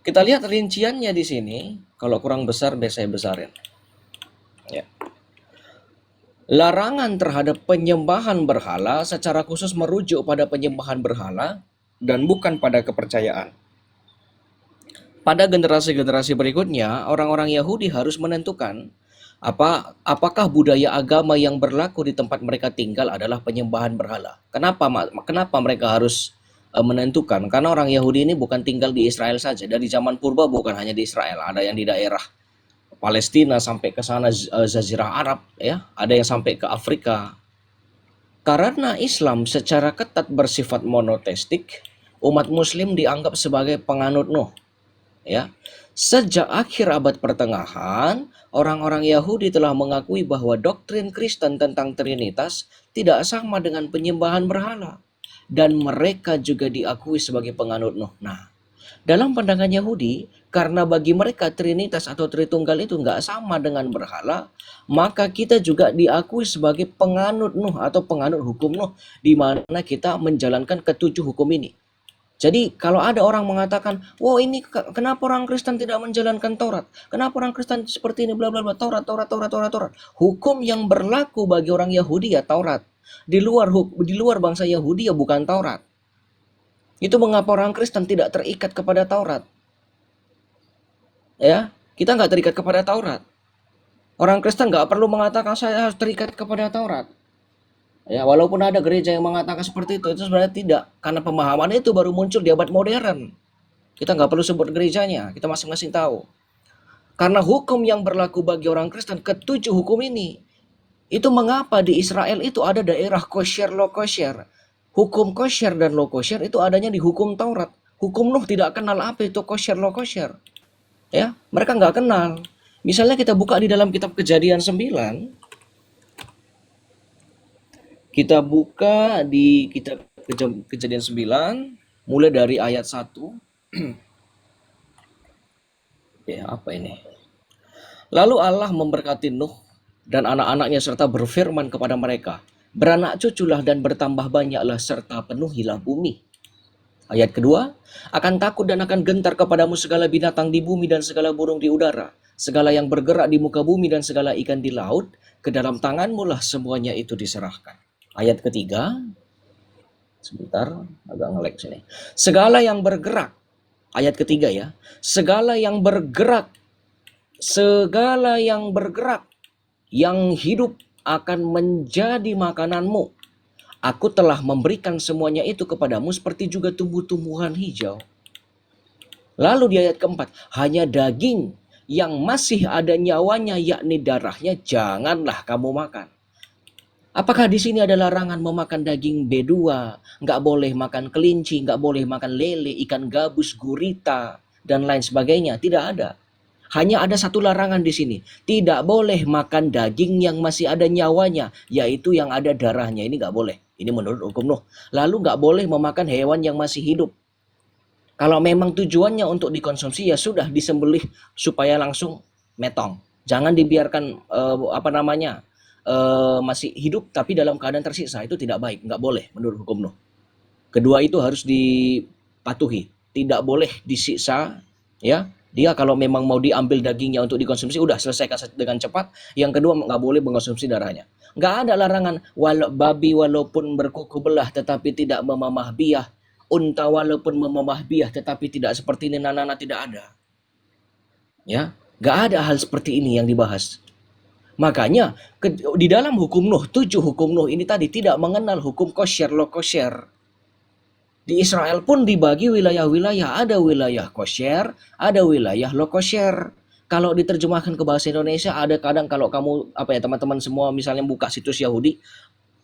Kita lihat rinciannya di sini. Kalau kurang besar, biar saya besarin. Ya. Larangan terhadap penyembahan berhala secara khusus merujuk pada penyembahan berhala dan bukan pada kepercayaan. Pada generasi-generasi berikutnya, orang-orang Yahudi harus menentukan apakah budaya agama yang berlaku di tempat mereka tinggal adalah penyembahan berhala. Kenapa mereka harus menentukan? Karena orang Yahudi ini bukan tinggal di Israel saja. Dari zaman purba bukan hanya di Israel, ada yang di daerah Palestina sampai ke sana, Jazirah Arab, ya, ada yang sampai ke Afrika. Karena Islam secara ketat bersifat monoteistik, umat Muslim dianggap sebagai penganut Nuh. Ya, sejak akhir abad pertengahan, orang-orang Yahudi telah mengakui bahwa doktrin Kristen tentang Trinitas tidak sama dengan penyembahan berhala, dan mereka juga diakui sebagai penganut Nuh. Nah, dalam pandangan Yahudi, karena bagi mereka Trinitas atau Tritunggal itu nggak sama dengan berhala, maka kita juga diakui sebagai penganut Nuh atau penganut hukum Nuh, di mana kita menjalankan ketujuh hukum ini. Jadi kalau ada orang mengatakan, "Wow, ini kenapa orang Kristen tidak menjalankan Taurat? Kenapa orang Kristen seperti ini bla bla bla, Taurat, Taurat, Taurat, Taurat, Taurat." Hukum yang berlaku bagi orang Yahudi ya Taurat. Di luar bangsa Yahudi ya bukan Taurat. Itu mengapa orang Kristen tidak terikat kepada Taurat. Ya, kita nggak terikat kepada Taurat. Orang Kristen nggak perlu mengatakan saya harus terikat kepada Taurat. Ya, walaupun ada gereja yang mengatakan seperti itu sebenarnya tidak. Karena pemahaman itu baru muncul di abad modern. Kita nggak perlu sebut gerejanya, kita masing-masing tahu. Karena hukum yang berlaku bagi orang Kristen, ketujuh hukum ini, itu mengapa di Israel itu ada daerah kosher, lo kosher. Hukum kosher dan lo kosher itu adanya di hukum Taurat. Hukum Nuh tidak kenal apa itu kosher, lo kosher. Ya, mereka nggak kenal. Misalnya kita buka di dalam kitab Kejadian 9, kita buka di kitab Kejadian 9, mulai dari ayat 1. Ya, apa ini? Lalu Allah memberkati Nuh dan anak-anaknya serta berfirman kepada mereka, "Beranak cuculah dan bertambah banyaklah serta penuhilah bumi." Ayat kedua, "Akan takut dan akan gentar kepadamu segala binatang di bumi dan segala burung di udara, segala yang bergerak di muka bumi dan segala ikan di laut, ke dalam tanganmu lah semuanya itu diserahkan." Ayat ketiga, sebentar, agak nge-lag sini. Segala yang bergerak, ayat ketiga ya, segala yang bergerak, yang hidup akan menjadi makananmu. Aku telah memberikan semuanya itu kepadamu seperti juga tumbuh-tumbuhan hijau. Lalu di ayat keempat, hanya daging yang masih ada nyawanya yakni darahnya janganlah kamu makan. Apakah di sini ada larangan memakan daging B2, nggak boleh makan kelinci, nggak boleh makan lele, ikan gabus, gurita, dan lain sebagainya? Tidak ada. Hanya ada satu larangan di sini. Tidak boleh makan daging yang masih ada nyawanya, yaitu yang ada darahnya. Ini nggak boleh. Ini menurut hukum Nuh. Lalu nggak boleh memakan hewan yang masih hidup. Kalau memang tujuannya untuk dikonsumsi, ya sudah disembelih supaya langsung metong. Jangan dibiarkan masih hidup tapi dalam keadaan tersiksa. Itu tidak baik, nggak boleh menurut hukum Nuh. Kedua itu harus dipatuhi. Tidak boleh disiksa, ya. Dia kalau memang mau diambil dagingnya untuk dikonsumsi, udah selesaikan dengan cepat. Yang kedua, nggak boleh mengkonsumsi darahnya. Nggak ada larangan, babi walaupun berkuku belah tetapi tidak memamah biah. Unta walaupun memamah biah tetapi tidak seperti ini, nana tidak ada. Ya, nggak ada hal seperti ini yang dibahas. Makanya di dalam hukum Nuh, 7 hukum Nuh ini tadi tidak mengenal hukum kosher, lo kosher. Di Israel pun dibagi wilayah-wilayah, ada wilayah kosher, ada wilayah lo kosher. Kalau diterjemahkan ke bahasa Indonesia, ada kadang kalau kamu teman-teman semua misalnya buka situs Yahudi,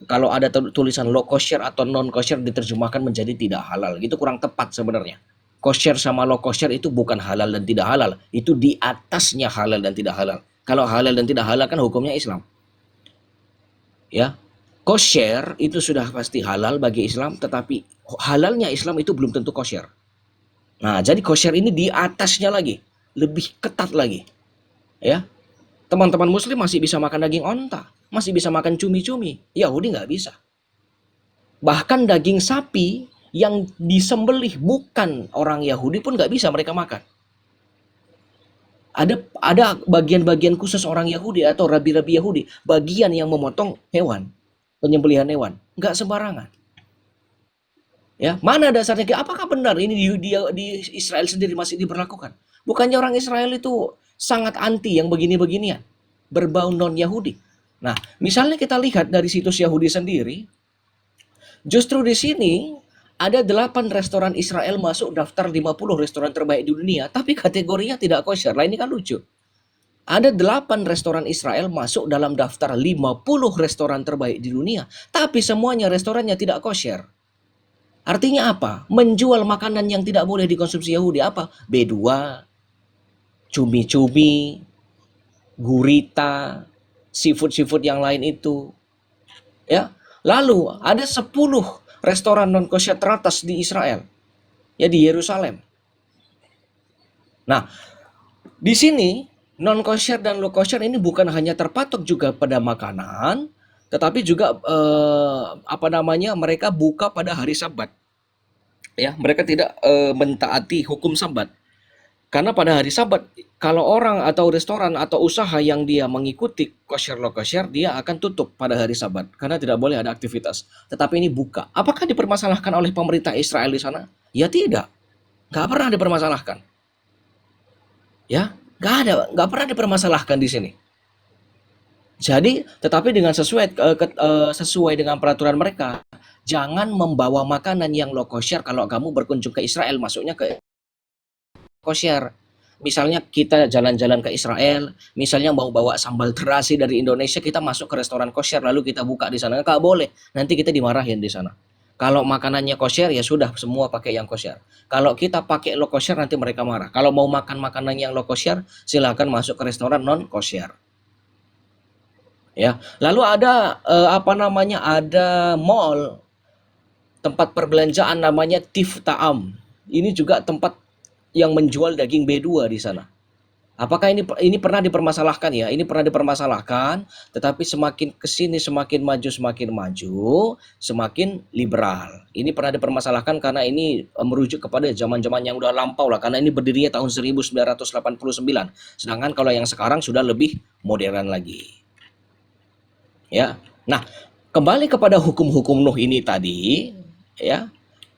kalau ada tulisan lo kosher atau non kosher diterjemahkan menjadi tidak halal, gitu kurang tepat sebenarnya. Kosher sama lo kosher itu bukan halal dan tidak halal, itu di atasnya halal dan tidak halal. Kalau halal dan tidak halal kan hukumnya Islam. Ya, kosher itu sudah pasti halal bagi Islam, tetapi halalnya Islam itu belum tentu kosher. Nah, jadi kosher ini di atasnya lagi, lebih ketat lagi. Ya, teman-teman Muslim masih bisa makan daging onta, masih bisa makan cumi-cumi. Yahudi nggak bisa. Bahkan daging sapi yang disembelih bukan orang Yahudi pun nggak bisa mereka makan. Ada bagian-bagian khusus orang Yahudi atau rabi-rabi Yahudi, bagian yang memotong hewan, penyembelihan hewan. Nggak sembarangan. Ya, mana dasarnya? Apakah benar ini di Israel sendiri masih diberlakukan? Bukannya orang Israel itu sangat anti yang begini-beginian, berbau non-Yahudi. Nah, misalnya kita lihat dari situs Yahudi sendiri, justru di sini ada 8 restoran Israel masuk daftar 50 restoran terbaik di dunia, tapi kategorinya tidak kosher. Lah ini kan lucu. Ada 8 restoran Israel masuk dalam daftar 50 restoran terbaik di dunia, tapi semuanya restorannya tidak kosher. Artinya apa? Menjual makanan yang tidak boleh dikonsumsi Yahudi apa? B2, cumi-cumi, gurita, seafood-seafood yang lain itu, ya. Lalu ada 10 restoran non kosher teratas di Israel, ya di Yerusalem. Nah, di sini non kosher dan low kosher ini bukan hanya terpatok juga pada makanan, tetapi juga mereka buka pada hari Sabat. Ya, mereka tidak mentaati hukum Sabat. Karena pada hari Sabat, kalau orang atau restoran atau usaha yang dia mengikuti kosher low kosher, dia akan tutup pada hari Sabat karena tidak boleh ada aktivitas. Tetapi ini buka. Apakah dipermasalahkan oleh pemerintah Israel di sana? Ya tidak, nggak pernah dipermasalahkan. Ya, nggak pernah dipermasalahkan di sini. Jadi, tetapi dengan sesuai dengan peraturan mereka, jangan membawa makanan yang low kosher kalau kamu berkunjung ke Israel, masuknya ke kosher. Misalnya kita jalan-jalan ke Israel, misalnya mau bawa sambal terasi dari Indonesia, kita masuk ke restoran kosher lalu kita buka di sana, nggak boleh. Nanti kita dimarahin di sana. Kalau makanannya kosher ya sudah semua pakai yang kosher. Kalau kita pakai low kosher nanti mereka marah. Kalau mau makan makanan yang low kosher, silakan masuk ke restoran non kosher. Ya, lalu ada ada mall, tempat perbelanjaan namanya Tiftaam. Ini juga tempat yang menjual daging B2 di sana. Apakah ini pernah dipermasalahkan ya? Ini pernah dipermasalahkan, tetapi semakin kesini semakin maju, semakin liberal. Ini pernah dipermasalahkan karena ini merujuk kepada zaman-zaman yang udah lampau lah, karena ini berdirinya tahun 1989. Sedangkan kalau yang sekarang sudah lebih modern lagi. Ya. Nah, kembali kepada hukum-hukum Nuh ini tadi, ya.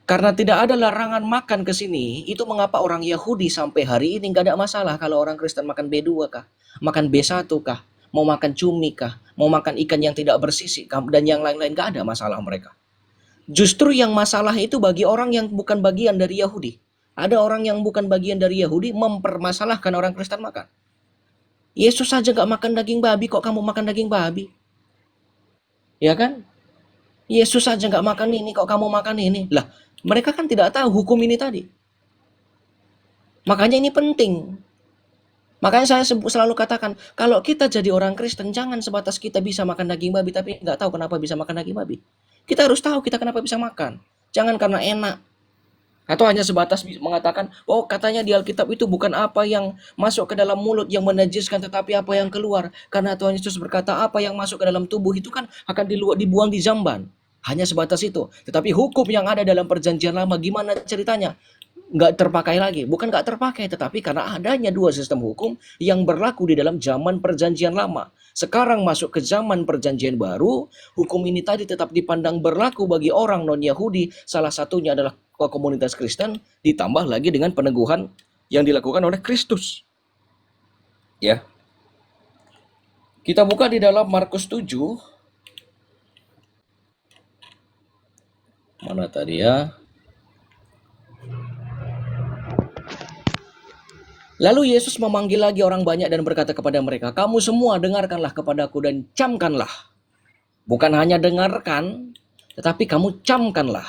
Karena tidak ada larangan makan ke sini, itu mengapa orang Yahudi sampai hari ini nggak ada masalah kalau orang Kristen makan B2 kah, makan B1 kah, mau makan cumi kah, mau makan ikan yang tidak bersisik kah, dan yang lain-lain, nggak ada masalah mereka. Justru yang masalah itu bagi orang yang bukan bagian dari Yahudi. Ada orang yang bukan bagian dari Yahudi mempermasalahkan orang Kristen makan. Yesus saja nggak makan daging babi, kok kamu makan daging babi? Ya kan? Yesus saja nggak makan ini, kok kamu makan ini? Lah, mereka kan tidak tahu hukum ini tadi. Makanya ini penting. Makanya saya selalu katakan, kalau kita jadi orang Kristen, jangan sebatas kita bisa makan daging babi, tapi nggak tahu kenapa bisa makan daging babi. Kita harus tahu kita kenapa bisa makan. Jangan karena enak. Atau hanya sebatas mengatakan, oh katanya di Alkitab itu bukan apa yang masuk ke dalam mulut yang menajiskan, tetapi apa yang keluar. Karena Tuhan Yesus berkata, apa yang masuk ke dalam tubuh itu kan akan dibuang di jamban. Hanya sebatas itu. Tetapi hukum yang ada dalam perjanjian lama, gimana ceritanya? Nggak terpakai lagi. Bukan nggak terpakai, tetapi karena adanya dua sistem hukum yang berlaku di dalam zaman perjanjian lama. Sekarang masuk ke zaman perjanjian baru, hukum ini tadi tetap dipandang berlaku bagi orang non-Yahudi. Salah satunya adalah komunitas Kristen, ditambah lagi dengan peneguhan yang dilakukan oleh Kristus. Ya. Kita buka di dalam Markus 7. Mana tadi ya? Lalu Yesus memanggil lagi orang banyak dan berkata kepada mereka, kamu semua dengarkanlah kepadaku dan camkanlah. Bukan hanya dengarkan, tetapi kamu camkanlah.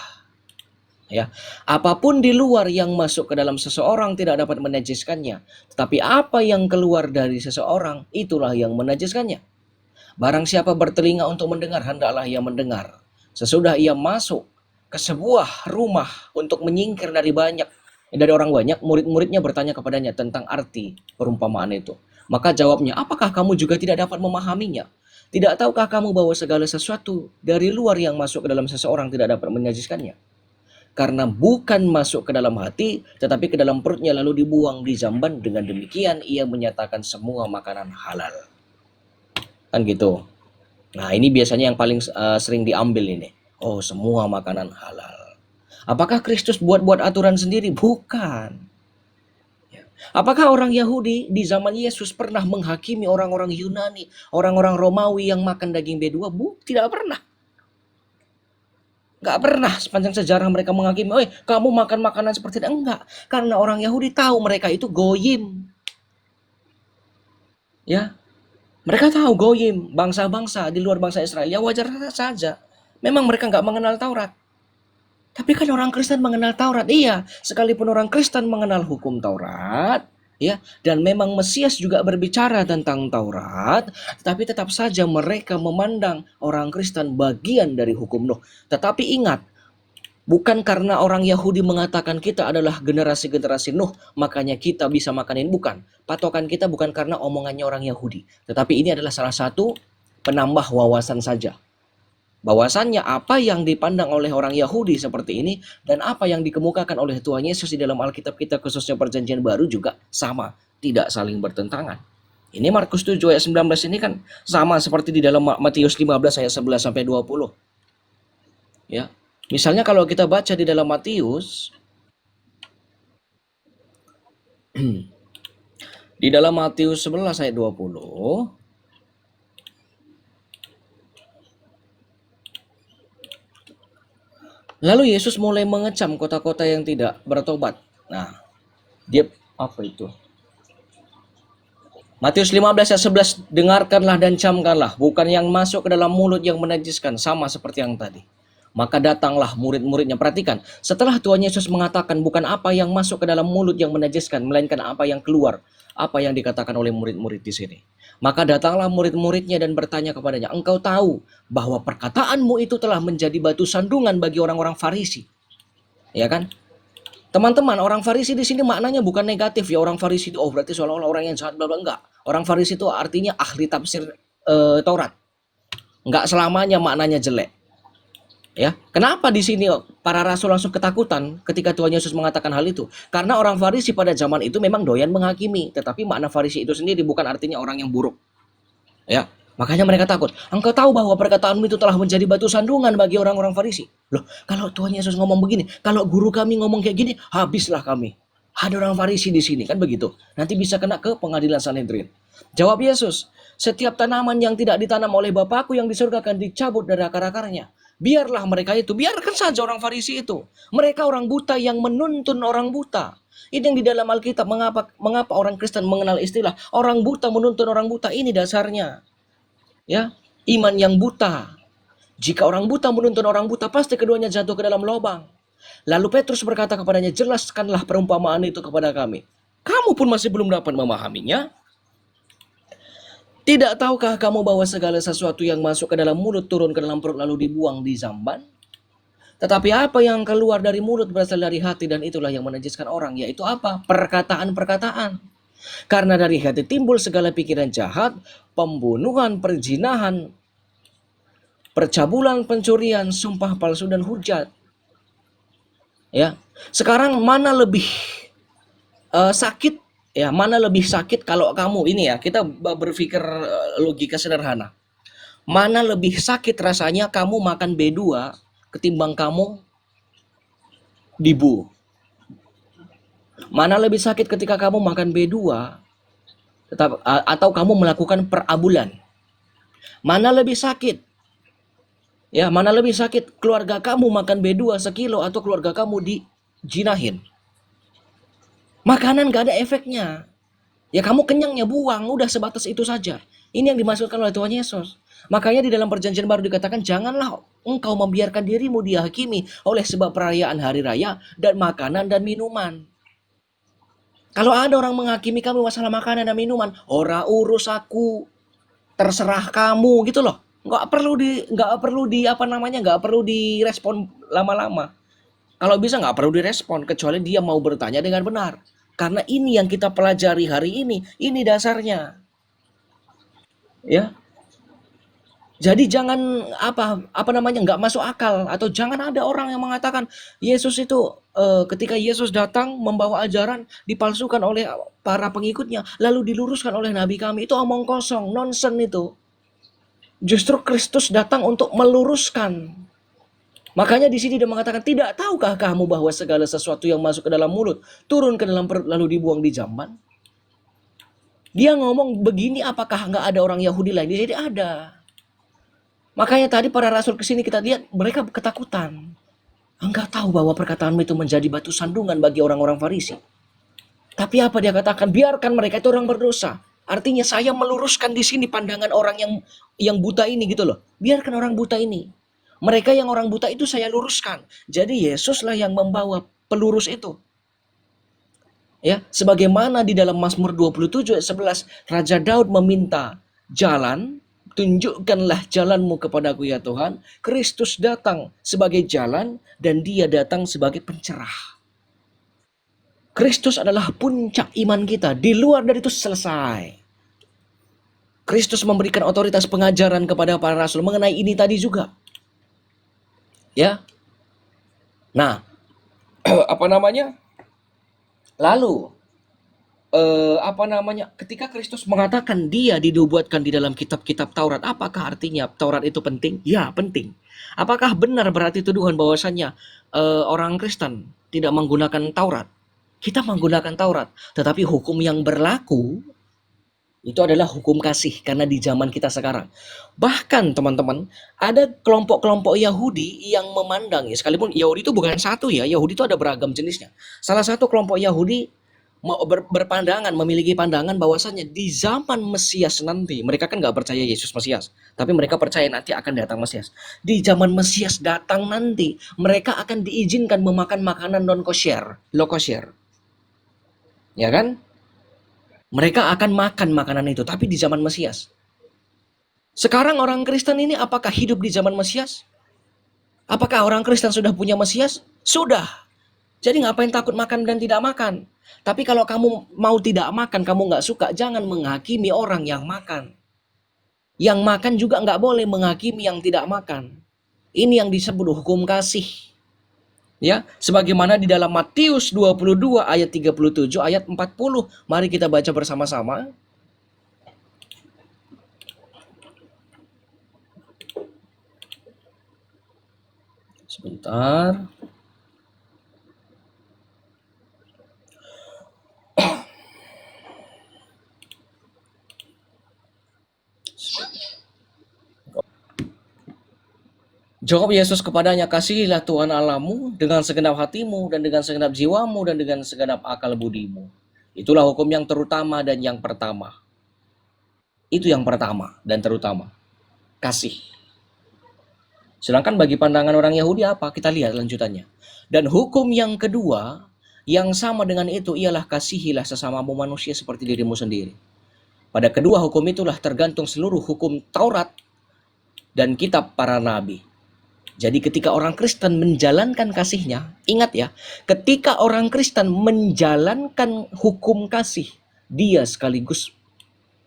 Ya, apapun di luar yang masuk ke dalam seseorang tidak dapat menajiskannya, tetapi apa yang keluar dari seseorang itulah yang menajiskannya. Barang siapa bertelinga untuk mendengar, hendaklah ia mendengar. Sesudah ia masuk ke sebuah rumah untuk menyingkir dari orang banyak, murid-muridnya bertanya kepadanya tentang arti perumpamaan itu. Maka jawabnya, apakah kamu juga tidak dapat memahaminya? Tidak tahukah kamu bahwa segala sesuatu dari luar yang masuk ke dalam seseorang tidak dapat menajiskannya? karena bukan masuk ke dalam hati, tetapi ke dalam perutnya lalu dibuang di jamban. Dengan demikian ia menyatakan semua makanan halal. Kan gitu. Nah, ini biasanya yang paling sering diambil ini. Oh, semua makanan halal. Apakah Kristus buat-buat aturan sendiri? Bukan. Apakah orang Yahudi di zaman Yesus pernah menghakimi orang-orang Yunani, orang-orang Romawi yang makan daging B2? Tidak pernah. Nggak pernah sepanjang sejarah mereka menghakimi, kamu makan makanan seperti itu. Enggak. Karena orang Yahudi tahu mereka itu goyim. Ya, mereka tahu goyim, bangsa-bangsa di luar bangsa Israel. Ya wajar saja. Memang mereka nggak mengenal Taurat. Tapi kan orang Kristen mengenal Taurat. Iya, sekalipun orang Kristen mengenal hukum Taurat, ya, dan memang Mesias juga berbicara tentang Taurat, tapi tetap saja mereka memandang orang Kristen bagian dari hukum Nuh. Tetapi ingat, bukan karena orang Yahudi mengatakan kita adalah generasi-generasi Nuh, makanya kita bisa makanin. Bukan. Patokan kita bukan karena omongannya orang Yahudi. Tetapi ini adalah salah satu penambah wawasan saja. Bahwasannya apa yang dipandang oleh orang Yahudi seperti ini dan apa yang dikemukakan oleh Tuhan Yesus di dalam Alkitab kita khususnya Perjanjian Baru juga sama, tidak saling bertentangan. Ini Markus 7 ayat 19 ini kan sama seperti di dalam Matius 15 ayat 11 sampai 20. Ya. Misalnya kalau kita baca di dalam Matius di dalam Matius 11 ayat 20, lalu Yesus mulai mengecam kota-kota yang tidak bertobat. Nah, dia apa itu? Matius 15 ayat 11, dengarkanlah dan camkanlah, bukan yang masuk ke dalam mulut yang menajiskan, sama seperti yang tadi. Maka datanglah murid-muridnya. Perhatikan, setelah Tuhan Yesus mengatakan bukan apa yang masuk ke dalam mulut yang menajiskan, melainkan apa yang keluar, apa yang dikatakan oleh murid-murid di sini. Maka datanglah murid-muridnya dan bertanya kepadanya, engkau tahu bahwa perkataanmu itu telah menjadi batu sandungan bagi orang-orang Farisi. Ya kan? Teman-teman, orang Farisi di sini maknanya bukan negatif ya. Orang Farisi itu berarti seolah-olah orang yang jahat, bla bla, enggak. Orang Farisi itu artinya ahli tafsir Taurat. Enggak selamanya maknanya jelek. Ya, kenapa di sini para rasul langsung ketakutan ketika Tuhan Yesus mengatakan hal itu? Karena orang Farisi pada zaman itu memang doyan menghakimi, tetapi makna Farisi itu sendiri bukan artinya orang yang buruk. Ya, makanya mereka takut. Engkau tahu bahwa perkataanmu itu telah menjadi batu sandungan bagi orang-orang Farisi. Loh, kalau Tuhan Yesus ngomong begini, kalau guru kami ngomong kayak gini, habislah kami. Ada orang Farisi di sini, kan begitu. Nanti bisa kena ke pengadilan Sanhedrin. Jawab Yesus, setiap tanaman yang tidak ditanam oleh Bapakku yang di surga akan dicabut dari akar-akarnya. Biarlah mereka itu, biarkan saja orang Farisi itu. Mereka orang buta yang menuntun orang buta. Ini yang di dalam Alkitab, mengapa orang Kristen mengenal istilah orang buta menuntun orang buta, ini dasarnya. Ya, iman yang buta. Jika orang buta menuntun orang buta, pasti keduanya jatuh ke dalam lubang. Lalu Petrus berkata kepadanya, jelaskanlah perumpamaan itu kepada kami. Kamu pun masih belum dapat memahaminya. Tidak tahukah kamu bahwa segala sesuatu yang masuk ke dalam mulut turun ke dalam perut lalu dibuang di jamban? Tetapi apa yang keluar dari mulut berasal dari hati dan itulah yang menajiskan orang. Yaitu apa? Perkataan-perkataan. Karena dari hati timbul segala pikiran jahat, pembunuhan, perzinahan, percabulan, pencurian, sumpah palsu dan hujat. Ya, sekarang mana lebih sakit? Ya, mana lebih sakit kalau kamu ini ya, kita berpikir logika sederhana. Mana lebih sakit rasanya kamu makan B2 ketimbang kamu dibu? Mana lebih sakit ketika kamu makan B2 atau kamu melakukan perabulan? Mana lebih sakit? Ya, mana lebih sakit keluarga kamu makan B2 sekilo atau keluarga kamu dijinahin? Makanan gak ada efeknya. Ya kamu kenyangnya buang, udah sebatas itu saja. Ini yang dimaksudkan oleh Tuhan Yesus. Makanya di dalam perjanjian baru dikatakan, janganlah engkau membiarkan dirimu dihakimi oleh sebab perayaan hari raya dan makanan dan minuman. Kalau ada orang menghakimi kamu masalah makanan dan minuman, ora urus aku, terserah kamu gitu loh. Nggak perlu direspon lama-lama. Kalau bisa nggak perlu direspon kecuali dia mau bertanya dengan benar. Karena ini yang kita pelajari hari ini dasarnya. Ya. Jadi jangan nggak masuk akal, atau jangan ada orang yang mengatakan Yesus itu ketika Yesus datang membawa ajaran dipalsukan oleh para pengikutnya lalu diluruskan oleh nabi kami. Itu omong kosong, nonsen itu. Justru Kristus datang untuk meluruskan. Makanya di sini dia mengatakan, tidak tahukah kamu bahwa segala sesuatu yang masuk ke dalam mulut turun ke dalam perut lalu dibuang di jamban? Dia ngomong begini, apakah nggak ada orang Yahudi lain? Jadi ada. Makanya tadi para rasul kesini kita lihat mereka ketakutan. Enggak tahu bahwa perkataanmu itu menjadi batu sandungan bagi orang-orang Farisi. Tapi apa dia katakan? Biarkan mereka itu orang berdosa. Artinya saya meluruskan di sini pandangan orang yang buta ini gitu loh. Biarkan orang buta ini. Mereka yang orang buta itu saya luruskan. Jadi Yesuslah yang membawa pelurus itu. Ya, sebagaimana di dalam Mazmur 27 ayat 11, Raja Daud meminta jalan, tunjukkanlah jalanmu kepadaku ya Tuhan. Kristus datang sebagai jalan dan dia datang sebagai pencerah. Kristus adalah puncak iman kita. Di luar dari itu selesai. Kristus memberikan otoritas pengajaran kepada para rasul mengenai ini tadi juga. Ya. Nah, lalu ketika Kristus mengatakan dia dinubuatkan di dalam kitab-kitab Taurat, apakah artinya Taurat itu penting? Ya, penting. Apakah benar berarti tuduhan bahwasannya orang Kristen tidak menggunakan Taurat? Kita menggunakan Taurat, tetapi hukum yang berlaku itu adalah hukum kasih, karena di zaman kita sekarang. Bahkan teman-teman, ada kelompok-kelompok Yahudi yang memandang, ya sekalipun Yahudi itu bukan satu ya, Yahudi itu ada beragam jenisnya. Salah satu kelompok Yahudi memiliki pandangan bahwasannya di zaman Mesias nanti, mereka kan nggak percaya Yesus Mesias, tapi mereka percaya nanti akan datang Mesias. Di zaman Mesias datang nanti, mereka akan diizinkan memakan makanan non kosher, low kosher. Ya kan? Mereka akan makan makanan itu, tapi di zaman Mesias. Sekarang orang Kristen ini apakah hidup di zaman Mesias? Apakah orang Kristen sudah punya Mesias? Sudah. Jadi ngapain takut makan dan tidak makan? Tapi kalau kamu mau tidak makan, kamu nggak suka, jangan menghakimi orang yang makan. Yang makan juga nggak boleh menghakimi yang tidak makan. Ini yang disebut hukum kasih. Ya, sebagaimana di dalam Matius 22 ayat 37 ayat 40. Mari kita baca bersama-sama. Sebentar. Jawab Yesus kepadanya, kasihilah Tuhan Allahmu dengan segenap hatimu dan dengan segenap jiwamu dan dengan segenap akal budimu. Itulah hukum yang terutama dan yang pertama. Itu yang pertama dan terutama. Kasih. Sedangkan bagi pandangan orang Yahudi apa? Kita lihat lanjutannya. Dan hukum yang kedua yang sama dengan itu ialah kasihilah sesamamu manusia seperti dirimu sendiri. Pada kedua hukum itulah tergantung seluruh hukum Taurat dan kitab para nabi. Jadi ketika orang Kristen menjalankan kasihnya, ingat ya, ketika orang Kristen menjalankan hukum kasih, dia sekaligus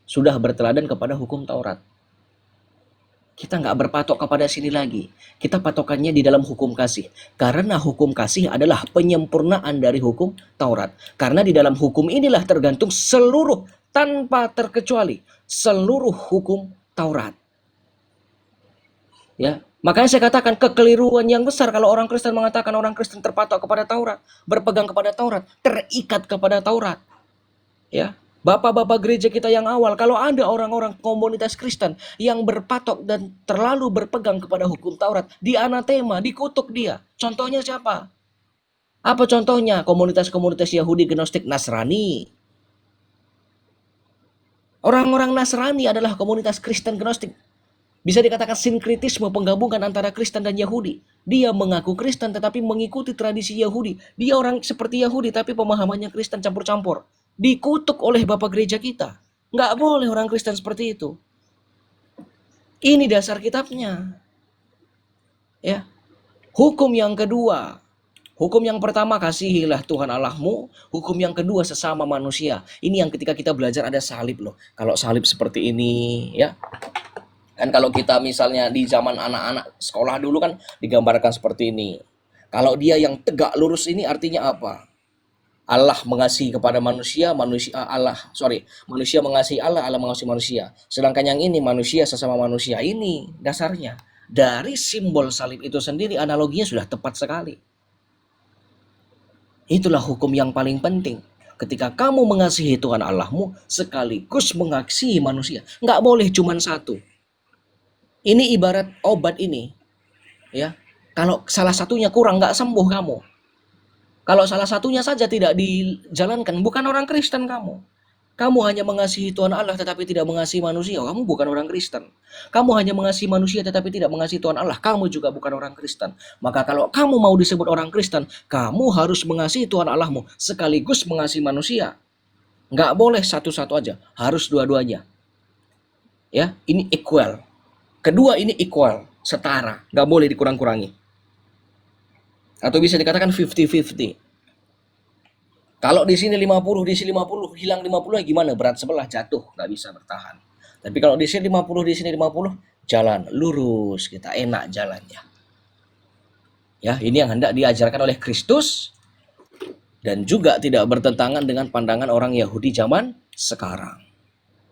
sudah berteladan kepada hukum Taurat. Kita nggak berpatok kepada sini lagi. Kita patokannya di dalam hukum kasih. Karena hukum kasih adalah penyempurnaan dari hukum Taurat. Karena di dalam hukum inilah tergantung seluruh, tanpa terkecuali, seluruh hukum Taurat. Ya, makanya saya katakan kekeliruan yang besar kalau orang Kristen mengatakan orang Kristen terpatok kepada Taurat, berpegang kepada Taurat, terikat kepada Taurat. Ya, bapak-bapak gereja kita yang awal, kalau ada orang-orang komunitas Kristen yang berpatok dan terlalu berpegang kepada hukum Taurat, dianatema, dikutuk dia. Contohnya siapa? Apa contohnya? Komunitas-komunitas Yahudi, Gnostik, Nasrani. Orang-orang Nasrani adalah komunitas Kristen Gnostik. Bisa dikatakan sinkritisme, penggabungan antara Kristen dan Yahudi. Dia mengaku Kristen tetapi mengikuti tradisi Yahudi. Dia orang seperti Yahudi tapi pemahamannya Kristen campur-campur. Dikutuk oleh bapak gereja kita. Nggak boleh orang Kristen seperti itu. Ini dasar kitabnya. Ya. Hukum yang kedua. Hukum yang pertama, kasihilah Tuhan Allahmu. Hukum yang kedua, sesama manusia. Ini yang ketika kita belajar ada salib loh. Kalau salib seperti ini, ya. Kan kalau kita misalnya di zaman anak-anak sekolah dulu kan digambarkan seperti ini. Kalau dia yang tegak lurus ini artinya apa? Allah mengasihi kepada manusia, manusia mengasihi Allah, Allah mengasihi manusia. Sedangkan yang ini manusia sesama manusia, ini dasarnya. Dari simbol salib itu sendiri analoginya sudah tepat sekali. Itulah hukum yang paling penting. Ketika kamu mengasihi Tuhan Allahmu sekaligus mengasihi manusia, nggak boleh cuma satu. Ini ibarat obat ini, ya. Kalau salah satunya kurang, nggak sembuh kamu. Kalau salah satunya saja tidak dijalankan, bukan orang Kristen kamu. Kamu hanya mengasihi Tuhan Allah tetapi tidak mengasihi manusia, kamu bukan orang Kristen. Kamu hanya mengasihi manusia tetapi tidak mengasihi Tuhan Allah, kamu juga bukan orang Kristen. Maka kalau kamu mau disebut orang Kristen, kamu harus mengasihi Tuhan Allahmu sekaligus mengasihi manusia. Nggak boleh satu-satu aja, harus dua-duanya. Ya, ini equal. Kedua ini equal, setara, nggak boleh dikurang-kurangi. Atau bisa dikatakan 50-50. Kalau di sini 50, di sini 50, hilang 50 ya gimana? Berat sebelah, jatuh, nggak bisa bertahan. Tapi kalau di sini 50, di sini 50, jalan lurus, kita enak jalannya. Ya, ini yang hendak diajarkan oleh Kristus dan juga tidak bertentangan dengan pandangan orang Yahudi zaman sekarang.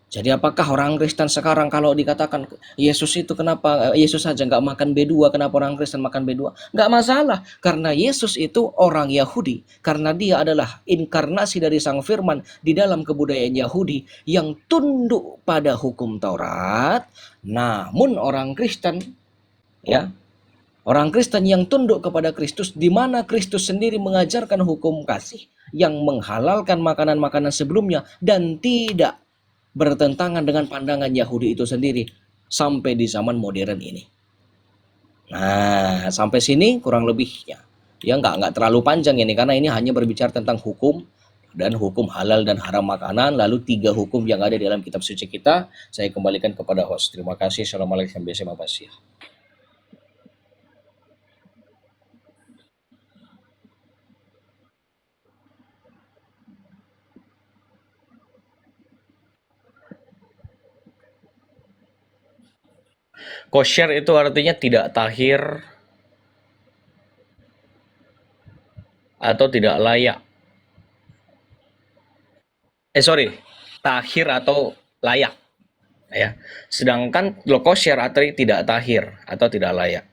Jadi apakah orang Kristen sekarang kalau dikatakan Yesus itu kenapa Yesus saja nggak makan B2, kenapa orang Kristen makan B2? Nggak masalah, karena Yesus itu orang Yahudi, karena dia adalah inkarnasi dari Sang Firman di dalam kebudayaan Yahudi yang tunduk pada hukum Taurat. Namun orang Kristen, ya, orang Kristen yang tunduk kepada Kristus, di mana Kristus sendiri mengajarkan hukum kasih yang menghalalkan makanan-makanan sebelumnya dan tidak bertentangan dengan pandangan Yahudi itu sendiri sampai di zaman modern ini. Nah, sampai sini kurang lebihnya. Ya nggak terlalu panjang ini karena ini hanya berbicara tentang hukum dan hukum halal dan haram makanan, lalu 3 hukum yang ada di dalam kitab suci kita. Saya kembalikan kepada host. Terima kasih. Assalamualaikum warahmatullahi wabarakatuh. Kosher itu artinya tidak tahir atau tidak layak. Sorry, tahir atau layak. Ya. Sedangkan lo kosher atau tidak tahir atau tidak layak.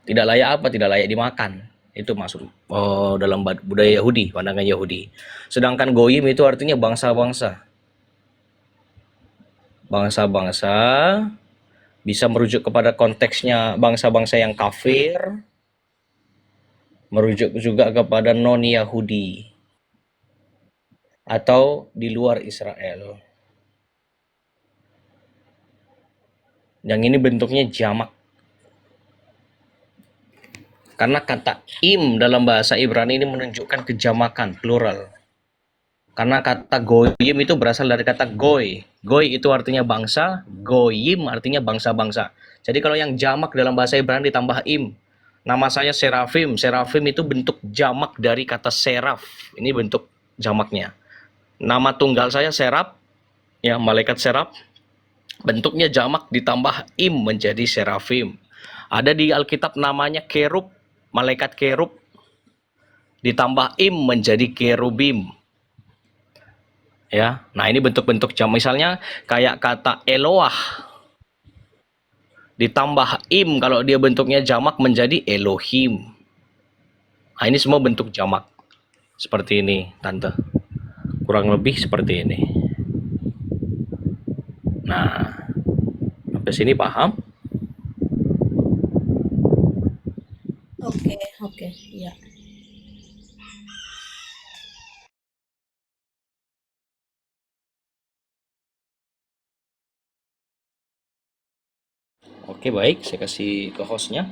Tidak layak apa? Tidak layak dimakan. Itu masuk dalam budaya Yahudi, pandangan Yahudi. Sedangkan goyim itu artinya bangsa-bangsa. Bangsa-bangsa bisa merujuk kepada konteksnya bangsa-bangsa yang kafir, merujuk juga kepada non-Yahudi atau di luar Israel. Yang ini bentuknya jamak. Karena kata im dalam bahasa Ibrani ini menunjukkan kejamakan, plural. Karena kata goyim itu berasal dari kata goy. Goy itu artinya bangsa, goyim artinya bangsa-bangsa. Jadi kalau yang jamak dalam bahasa Ibrani ditambah im. Nama saya Serafim. Serafim itu bentuk jamak dari kata seraf. Ini bentuk jamaknya. Nama tunggal saya Serap, ya malaikat Serap. Bentuknya jamak ditambah im menjadi Serafim. Ada di Alkitab namanya Kerub, malaikat Kerub. Ditambah im menjadi Kerubim. Ya, nah ini bentuk-bentuk jam. Misalnya kayak kata Eloah ditambah im kalau dia bentuknya jamak menjadi Elohim. Nah ini semua bentuk jamak seperti ini, tante. Kurang lebih seperti ini. Nah, sampai sini paham? Oke, oke, ya. Oke, baik, saya kasih ke hostnya.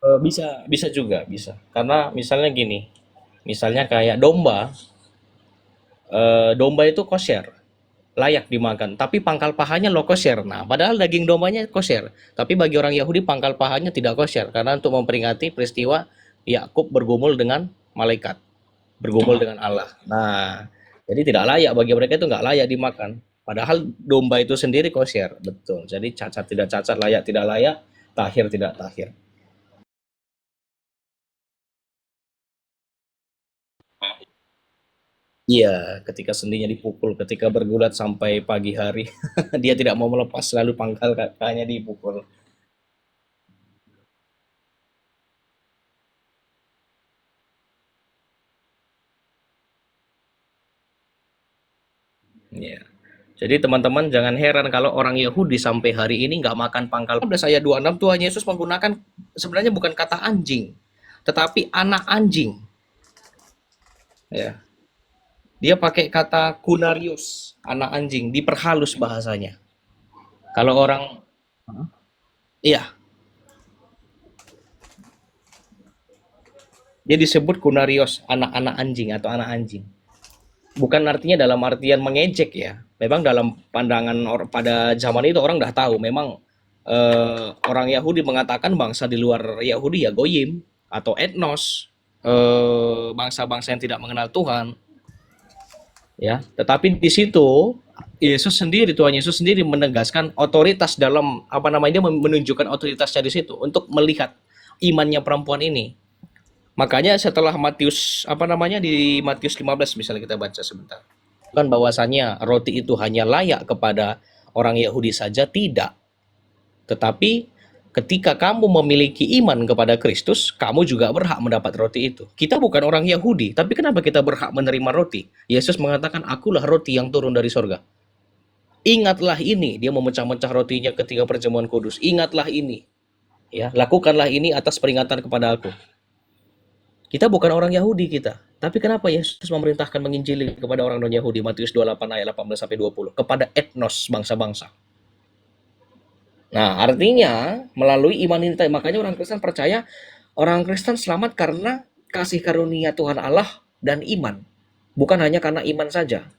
Bisa, bisa juga, bisa. Karena misalnya gini, misalnya kayak domba, domba itu kosher, layak dimakan, tapi pangkal pahanya lo kosher. Nah, padahal daging dombanya kosher, tapi bagi orang Yahudi pangkal pahanya tidak kosher karena untuk memperingati peristiwa Yakub bergumul dengan malaikat, bergumul dengan Allah. Nah, jadi tidak layak bagi mereka, itu nggak layak dimakan. Padahal domba itu sendiri kosher, betul. Jadi cacat tidak cacat, layak tidak layak, tahir tidak tahir. Iya, ketika sendinya dipukul, ketika bergulat sampai pagi hari, dia tidak mau melepas, selalu pangkal kakaknya dipukul. Iya. Jadi teman-teman jangan heran kalau orang Yahudi sampai hari ini nggak makan pangkal. 15 ayat 26 Tuhan Yesus menggunakan sebenarnya bukan kata anjing, tetapi anak anjing. Ya, dia pakai kata kunarius, anak anjing, diperhalus bahasanya. Kalau orang, iya, dia disebut kunarios, anak-anak anjing atau anak anjing. Bukan artinya dalam artian mengejek ya. Memang dalam pandangan pada zaman itu orang dah tahu memang orang Yahudi mengatakan bangsa di luar Yahudi ya goyim atau etnos, bangsa-bangsa yang tidak mengenal Tuhan ya. Tetapi di situ Yesus sendiri, Tuhan Yesus sendiri menegaskan otoritas dalam apa namanya, dia menunjukkan otoritasnya di situ untuk melihat imannya perempuan ini. Makanya setelah Matius apa namanya, di Matius 15 misalnya kita baca sebentar. Kan bahwasannya roti itu hanya layak kepada orang Yahudi saja, tidak. Tetapi ketika kamu memiliki iman kepada Kristus, kamu juga berhak mendapat roti itu. Kita bukan orang Yahudi, tapi kenapa kita berhak menerima roti? Yesus mengatakan, akulah roti yang turun dari sorga. Ingatlah ini, dia memecah-mecah rotinya ketika perjamuan kudus. Ingatlah ini, ya, lakukanlah ini atas peringatan kepada aku. Kita bukan orang Yahudi kita. Tapi kenapa Yesus memerintahkan menginjili kepada orang non-Yahudi? Matius 28 ayat 18 sampai 20. Kepada etnos bangsa-bangsa. Nah, artinya melalui iman ini, makanya orang Kristen percaya orang Kristen selamat karena kasih karunia Tuhan Allah dan iman. Bukan hanya karena iman saja.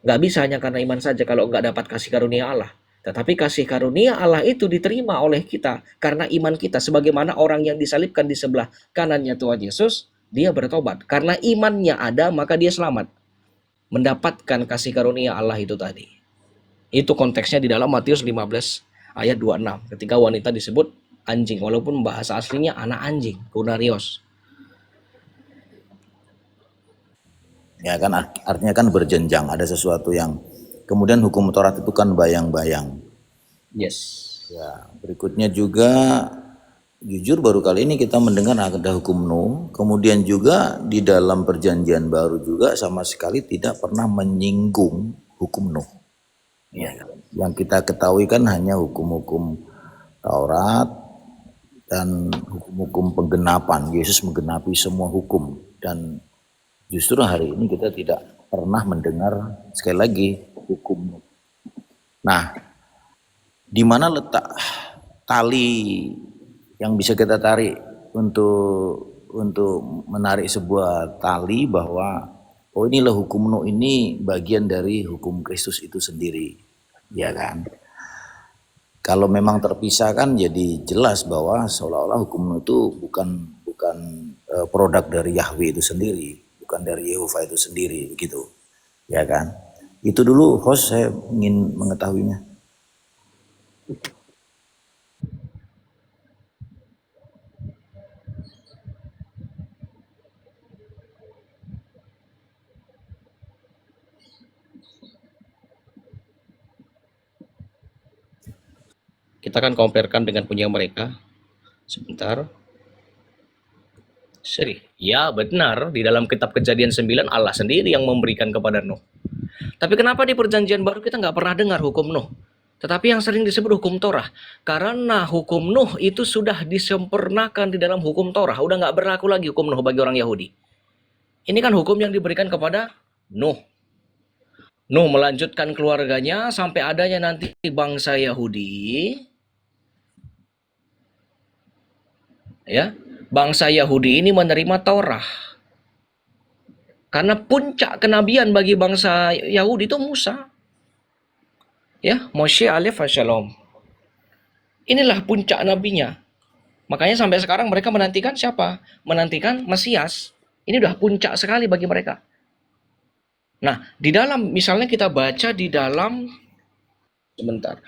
Nggak bisa hanya karena iman saja kalau nggak dapat kasih karunia Allah. Tetapi kasih karunia Allah itu diterima oleh kita karena iman kita. Sebagaimana orang yang disalibkan di sebelah kanannya Tuhan Yesus, dia bertobat. Karena imannya ada, maka dia selamat. Mendapatkan kasih karunia Allah itu tadi. Itu konteksnya di dalam Matius 15 ayat 26. Ketika wanita disebut anjing, walaupun bahasa aslinya anak anjing, kunarios. Ya kan artinya kan berjenjang, ada sesuatu yang kemudian hukum Taurat itu kan bayang-bayang. Yes. Ya, berikutnya juga jujur baru kali ini kita mendengar ada hukum Nuh, kemudian juga di dalam perjanjian baru juga sama sekali tidak pernah menyinggung hukum Nuh. Ya, yang kita ketahui kan hanya hukum-hukum Taurat dan hukum-hukum penggenapan. Yesus menggenapi semua hukum dan justru hari ini kita tidak pernah mendengar sekali lagi hukum. Nah, di mana letak tali yang bisa kita tarik untuk menarik sebuah tali bahwa oh inilah hukum Nuh, ini bagian dari hukum Kristus itu sendiri, ya kan? Kalau memang terpisahkan jadi jelas bahwa seolah-olah hukum Nuh itu bukan bukan produk dari Yahweh itu sendiri, bukan dari Yehova itu sendiri, begitu, ya kan? Itu dulu host, saya ingin mengetahuinya. Kita akan comparekan dengan punya mereka. Sebentar. Seri. Ya benar, di dalam kitab Kejadian 9 Allah sendiri yang memberikan kepada Nuh. Tapi kenapa di perjanjian baru kita nggak pernah dengar hukum Nuh? Tetapi yang sering disebut hukum Torah. Karena hukum Nuh itu sudah disempurnakan di dalam hukum Torah. Udah nggak berlaku lagi hukum Nuh bagi orang Yahudi. Ini kan hukum yang diberikan kepada Nuh. Nuh melanjutkan keluarganya sampai adanya nanti bangsa Yahudi. Ya, bangsa Yahudi ini menerima Taurat. Karena puncak kenabian bagi bangsa Yahudi itu Musa. Ya, Moshe alaihi Shalom. Inilah puncak nabinya. Makanya sampai sekarang mereka menantikan siapa? Menantikan Mesias. Ini udah puncak sekali bagi mereka. Nah, di dalam misalnya kita baca di dalam sebentar.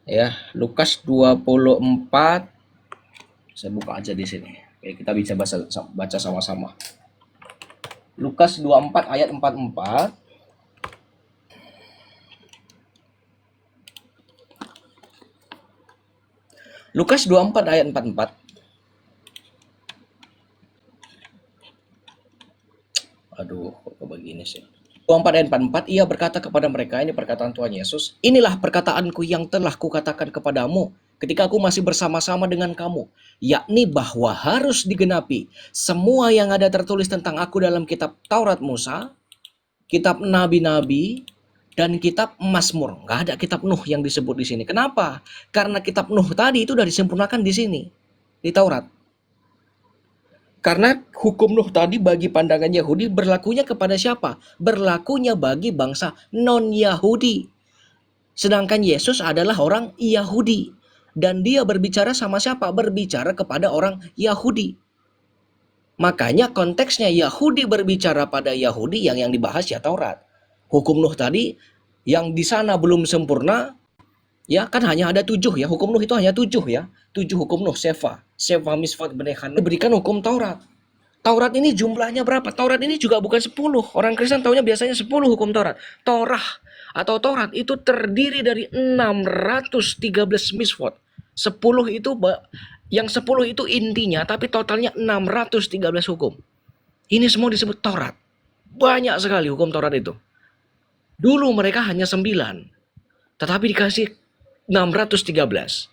Ya, Lukas 24. Saya buka aja di sini. Oke, kita bisa baca sama-sama. Lukas 24 ayat 44. Lukas 24 ayat 44. Aduh, kok begini sih. 24 ayat 44, ia berkata kepada mereka, ini perkataan Tuhan Yesus, inilah perkataanku yang telah kukatakan kepadamu ketika aku masih bersama-sama dengan kamu, yakni bahwa harus digenapi semua yang ada tertulis tentang aku dalam kitab Taurat Musa, kitab Nabi-Nabi, dan kitab Mazmur. Nggak ada kitab Nuh yang disebut di sini. Kenapa? Karena kitab Nuh tadi itu sudah disempurnakan di sini, di Taurat. Karena hukum Nuh tadi bagi pandangan Yahudi berlakunya kepada siapa? Berlakunya bagi bangsa non-Yahudi. Sedangkan Yesus adalah orang Yahudi. Dan dia berbicara sama siapa? Berbicara kepada orang Yahudi. Makanya konteksnya Yahudi berbicara pada Yahudi, yang dibahas ya Taurat. Hukum Nuh tadi yang di sana belum sempurna, ya kan hanya ada 7 ya. Hukum Nuh itu hanya 7 ya. 7 hukum Nuh, Seva, Misvat, Benechan. Diberikan hukum Taurat. Taurat ini jumlahnya berapa? Taurat ini juga bukan 10. Orang Kristen taunya biasanya 10 hukum Taurat. Taurat itu terdiri dari 613 miswot. 10 itu yang 10 itu intinya, tapi totalnya 613 hukum. Ini semua disebut Taurat. Banyak sekali hukum Taurat itu. Dulu mereka hanya 9, tetapi dikasih 613.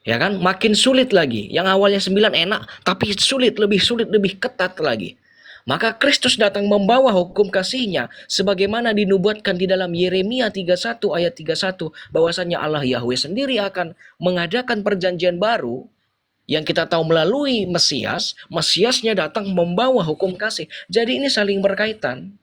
Ya kan? Makin sulit lagi. Yang awalnya 9 enak, tapi lebih sulit, lebih ketat lagi. Maka Kristus datang membawa hukum kasih-Nya sebagaimana dinubuatkan di dalam Yeremia 31 ayat 31, bahwasanya Allah Yahweh sendiri akan mengadakan perjanjian baru yang kita tahu melalui Mesias. Mesiasnya datang membawa hukum kasih. Jadi ini saling berkaitan.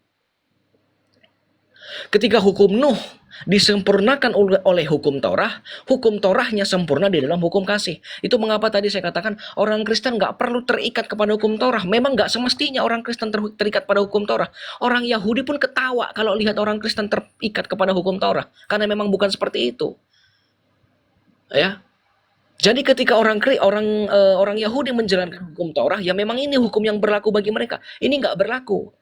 Ketika hukum Nuh disempurnakan oleh hukum Torahnya sempurna di dalam hukum kasih. Itu mengapa tadi saya katakan orang Kristen nggak perlu terikat kepada hukum Torah. Memang nggak semestinya orang Kristen terikat pada hukum Torah. Orang Yahudi pun ketawa kalau lihat orang Kristen terikat kepada hukum Torah, karena memang bukan seperti itu. Ya. Jadi ketika orang Yahudi menjalankan hukum Torah, ya memang ini hukum yang berlaku bagi mereka. Ini nggak berlaku.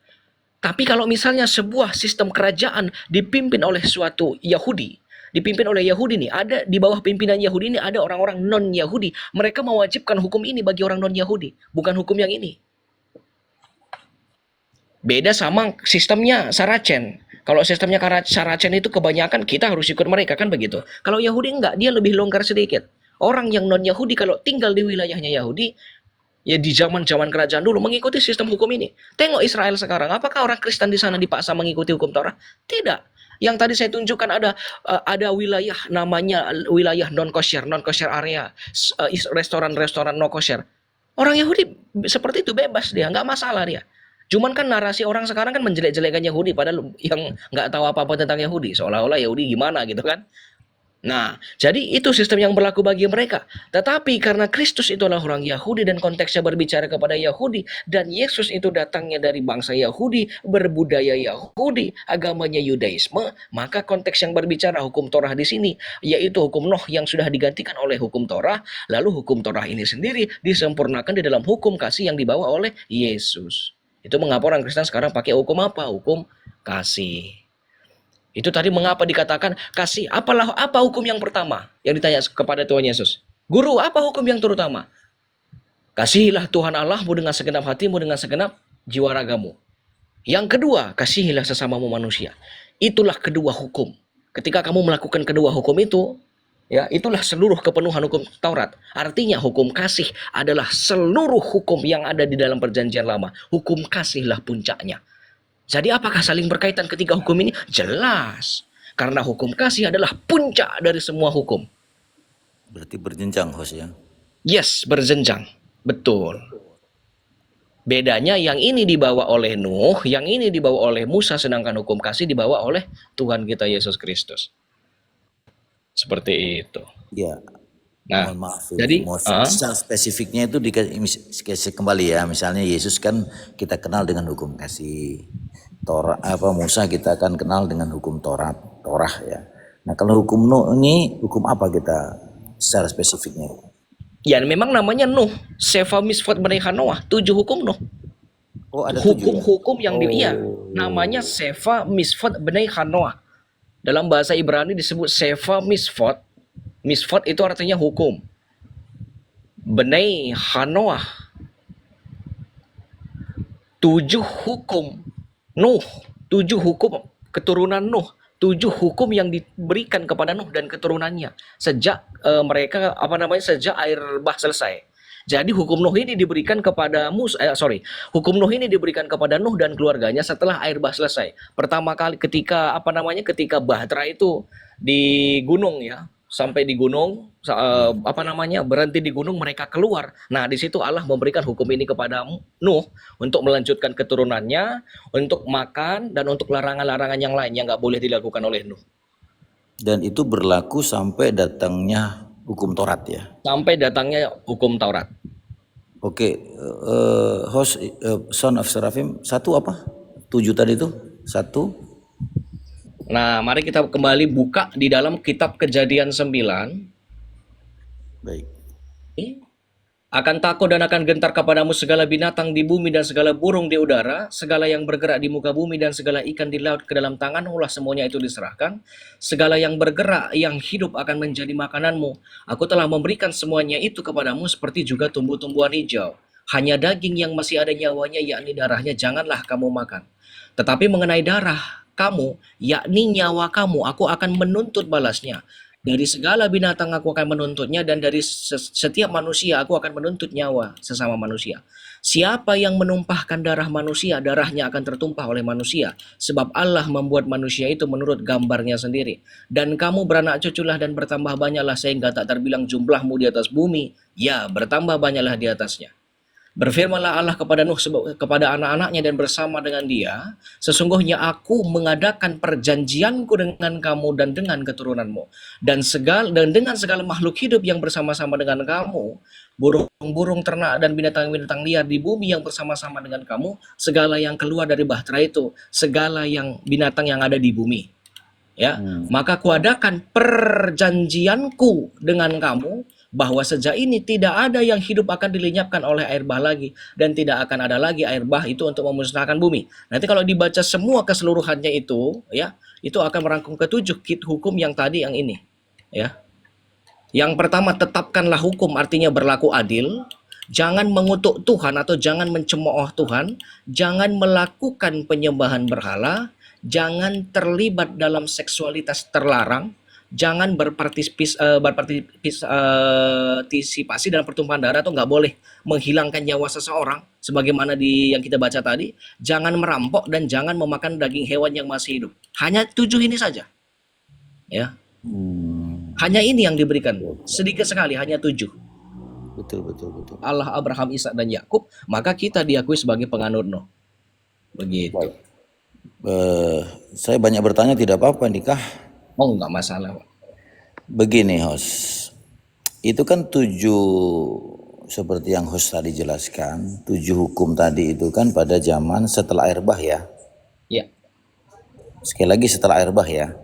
Tapi kalau misalnya sebuah sistem kerajaan dipimpin oleh suatu Yahudi, dipimpin oleh Yahudi nih, ada di bawah pimpinan Yahudi ini ada orang-orang non-Yahudi, mereka mewajibkan hukum ini bagi orang non-Yahudi, bukan hukum yang ini. Beda sama sistemnya Saracen. Kalau sistemnya Saracen itu kebanyakan kita harus ikut mereka, kan begitu. Kalau Yahudi enggak, dia lebih longgar sedikit. Orang yang non-Yahudi kalau tinggal di wilayahnya Yahudi, ya di zaman kerajaan dulu mengikuti sistem hukum ini. Tengok Israel sekarang, apakah orang Kristen di sana dipaksa mengikuti hukum Torah? Tidak. Yang tadi saya tunjukkan ada wilayah namanya wilayah non kosher area, restoran no kosher. Orang Yahudi seperti itu bebas dia, nggak masalah dia. Cuman kan narasi orang sekarang kan menjelek-jelekan Yahudi, padahal yang nggak tahu apa-apa tentang Yahudi, seolah-olah Yahudi gimana gitu kan. Nah, jadi itu sistem yang berlaku bagi mereka. Tetapi karena Kristus itu adalah orang Yahudi dan konteksnya berbicara kepada Yahudi, dan Yesus itu datangnya dari bangsa Yahudi, berbudaya Yahudi, agamanya Yudaisme, maka konteks yang berbicara hukum Torah di sini, yaitu hukum Nuh yang sudah digantikan oleh hukum Torah, lalu hukum Torah ini sendiri disempurnakan di dalam hukum kasih yang dibawa oleh Yesus. Itu mengapa orang Kristen sekarang pakai hukum apa? Hukum kasih. Itu tadi mengapa dikatakan kasih. Apa hukum yang pertama yang ditanya kepada Tuhan Yesus? Guru, apa hukum yang terutama? Kasihilah Tuhan Allahmu dengan segenap hatimu, dengan segenap jiwa ragamu. Yang kedua, kasihilah sesamamu manusia. Itulah kedua hukum. Ketika kamu melakukan kedua hukum itu, ya, itulah seluruh kepenuhan hukum Taurat. Artinya hukum kasih adalah seluruh hukum yang ada di dalam perjanjian lama. Hukum kasihlah puncaknya. Jadi apakah saling berkaitan ketiga hukum ini? Jelas. Karena hukum kasih adalah puncak dari semua hukum. Berarti berjenjang host ya. Yes, berjenjang. Betul. Bedanya yang ini dibawa oleh Nuh, yang ini dibawa oleh Musa, sedangkan hukum kasih dibawa oleh Tuhan kita Yesus Kristus. Seperti itu. Ya, Nah, mohon maaf jadi ini. Secara spesifiknya itu dikasih kembali ya. Misalnya Yesus kan kita kenal dengan hukum kasih. Musa kita akan kenal dengan hukum Torah ya. Nah, kalau hukum Nuh ini hukum apa kita secara spesifiknya? ya memang namanya Nuh, Sefa Misfot Bnei Hanoah, 7 hukum Nuh. Oh, ada 7 ya? Hukum-hukum yang namanya Sefa Misfot Bnei Hanoah. Dalam bahasa Ibrani disebut Sefa Misfot. Misfot itu artinya hukum. Bnei Hanoah, 7 hukum Nuh, 7 hukum keturunan Nuh, 7 hukum yang diberikan kepada Nuh dan keturunannya sejak sejak air bah selesai. Jadi hukum Nuh ini diberikan kepada hukum Nuh ini diberikan kepada Nuh dan keluarganya setelah air bah selesai. Pertama kali ketika Bahtera itu di gunung ya, sampai di gunung berhenti di gunung, mereka keluar. Nah, di situ Allah memberikan hukum ini kepada Nuh untuk melanjutkan keturunannya, untuk makan dan untuk larangan-larangan yang lain yang nggak boleh dilakukan oleh Nuh. Dan itu berlaku sampai datangnya hukum Taurat ya. Sampai datangnya hukum Taurat. Oke, host Son of Seraphim, 1 apa? 7 tadi itu? 1. Nah, mari kita kembali buka di dalam kitab Kejadian 9. Baik. Akan takut dan akan gentar kepadamu segala binatang di bumi dan segala burung di udara, segala yang bergerak di muka bumi dan segala ikan di laut, ke dalam tanganmu lah semuanya itu diserahkan. Segala yang bergerak, yang hidup akan menjadi makananmu. Aku telah memberikan semuanya itu kepadamu seperti juga tumbuh-tumbuhan hijau. Hanya daging yang masih ada nyawanya, yakni darahnya, janganlah kamu makan. Tetapi mengenai darah kamu, yakni nyawa kamu, aku akan menuntut balasnya. Dari segala binatang aku akan menuntutnya, dan dari setiap manusia aku akan menuntut nyawa sesama manusia. Siapa yang menumpahkan darah manusia, darahnya akan tertumpah oleh manusia, sebab Allah membuat manusia itu menurut gambarnya sendiri. Dan kamu beranak cuculah dan bertambah banyaklah sehingga tak terbilang jumlahmu di atas bumi, ya bertambah banyaklah di atasnya. Berfirmanlah Allah kepada Nuh kepada anak-anaknya dan bersama dengan dia, sesungguhnya aku mengadakan perjanjianku dengan kamu dan dengan keturunanmu, dan dengan segala makhluk hidup yang bersama-sama dengan kamu, burung-burung ternak dan binatang-binatang liar di bumi yang bersama-sama dengan kamu, segala yang keluar dari bahtera itu, segala yang binatang yang ada di bumi. Ya, maka kuadakan perjanjianku dengan kamu, bahwa sejak ini tidak ada yang hidup akan dilenyapkan oleh air bah lagi, dan tidak akan ada lagi air bah itu untuk memusnahkan bumi. Nanti kalau dibaca semua keseluruhannya itu, ya, itu akan merangkum ke-7 hukum yang tadi yang ini, ya. Yang pertama, tetapkanlah hukum, artinya berlaku adil. Jangan mengutuk Tuhan atau jangan mencemooh Tuhan, jangan melakukan penyembahan berhala, jangan terlibat dalam seksualitas terlarang, jangan berpartisipasi dalam pertumpahan darah, atau nggak boleh menghilangkan nyawa seseorang sebagaimana yang kita baca tadi, jangan merampok, dan jangan memakan daging hewan yang masih hidup. Hanya 7 ini saja, ya. Hanya ini yang diberikan, sedikit sekali, hanya 7. Betul. Allah, Abraham, Ishak dan Yakub, maka kita diakui sebagai penganut Nuh. Begitu. Saya banyak bertanya, tidak apa-apa nikah. Oh, nggak masalah. Begini host, itu kan 7 seperti yang host tadi jelaskan, 7 hukum tadi itu kan pada zaman setelah air bah ya. Ya. Sekali lagi setelah air bah ya.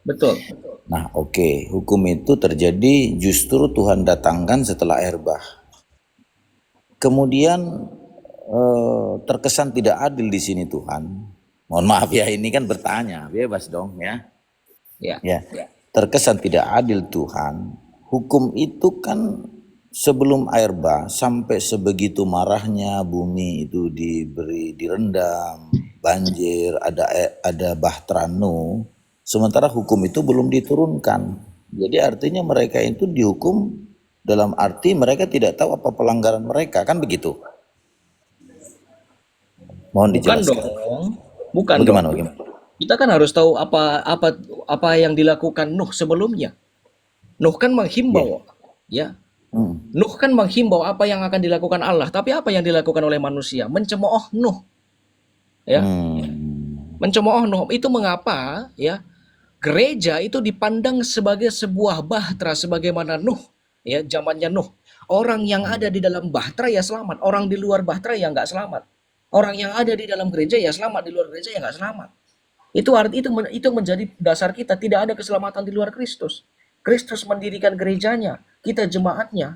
Betul. Nah oke, hukum itu terjadi justru Tuhan datangkan setelah air bah. Kemudian terkesan tidak adil di sini Tuhan. Mohon maaf ya, ini kan bertanya, bebas dong ya. Ya. Terkesan tidak adil Tuhan. Hukum itu kan sebelum air bah sampai sebegitu marahnya bumi itu direndam, banjir, ada bahtera Nuh. Sementara hukum itu belum diturunkan. Jadi artinya mereka itu dihukum dalam arti mereka tidak tahu apa pelanggaran mereka, kan begitu? Mohon dijelaskan. Bukan bagaimana? Kita kan harus tahu apa yang dilakukan Nuh sebelumnya. Nuh kan menghimbau Ya, Hmm. Nuh kan menghimbau apa yang akan dilakukan Allah, tapi apa yang dilakukan oleh manusia? Mencemooh Nuh, ya. Mencemooh Nuh. Itu mengapa ya gereja itu dipandang sebagai sebuah bahtera sebagaimana Nuh, ya, zamannya Nuh. Orang yang ada di dalam bahtera ya selamat, orang di luar bahtera ya nggak selamat. Orang yang ada di dalam gereja ya selamat, di luar gereja ya nggak selamat. Itu arti itu menjadi dasar kita, tidak ada keselamatan di luar Kristus. Kristus mendirikan gerejanya, kita jemaatnya.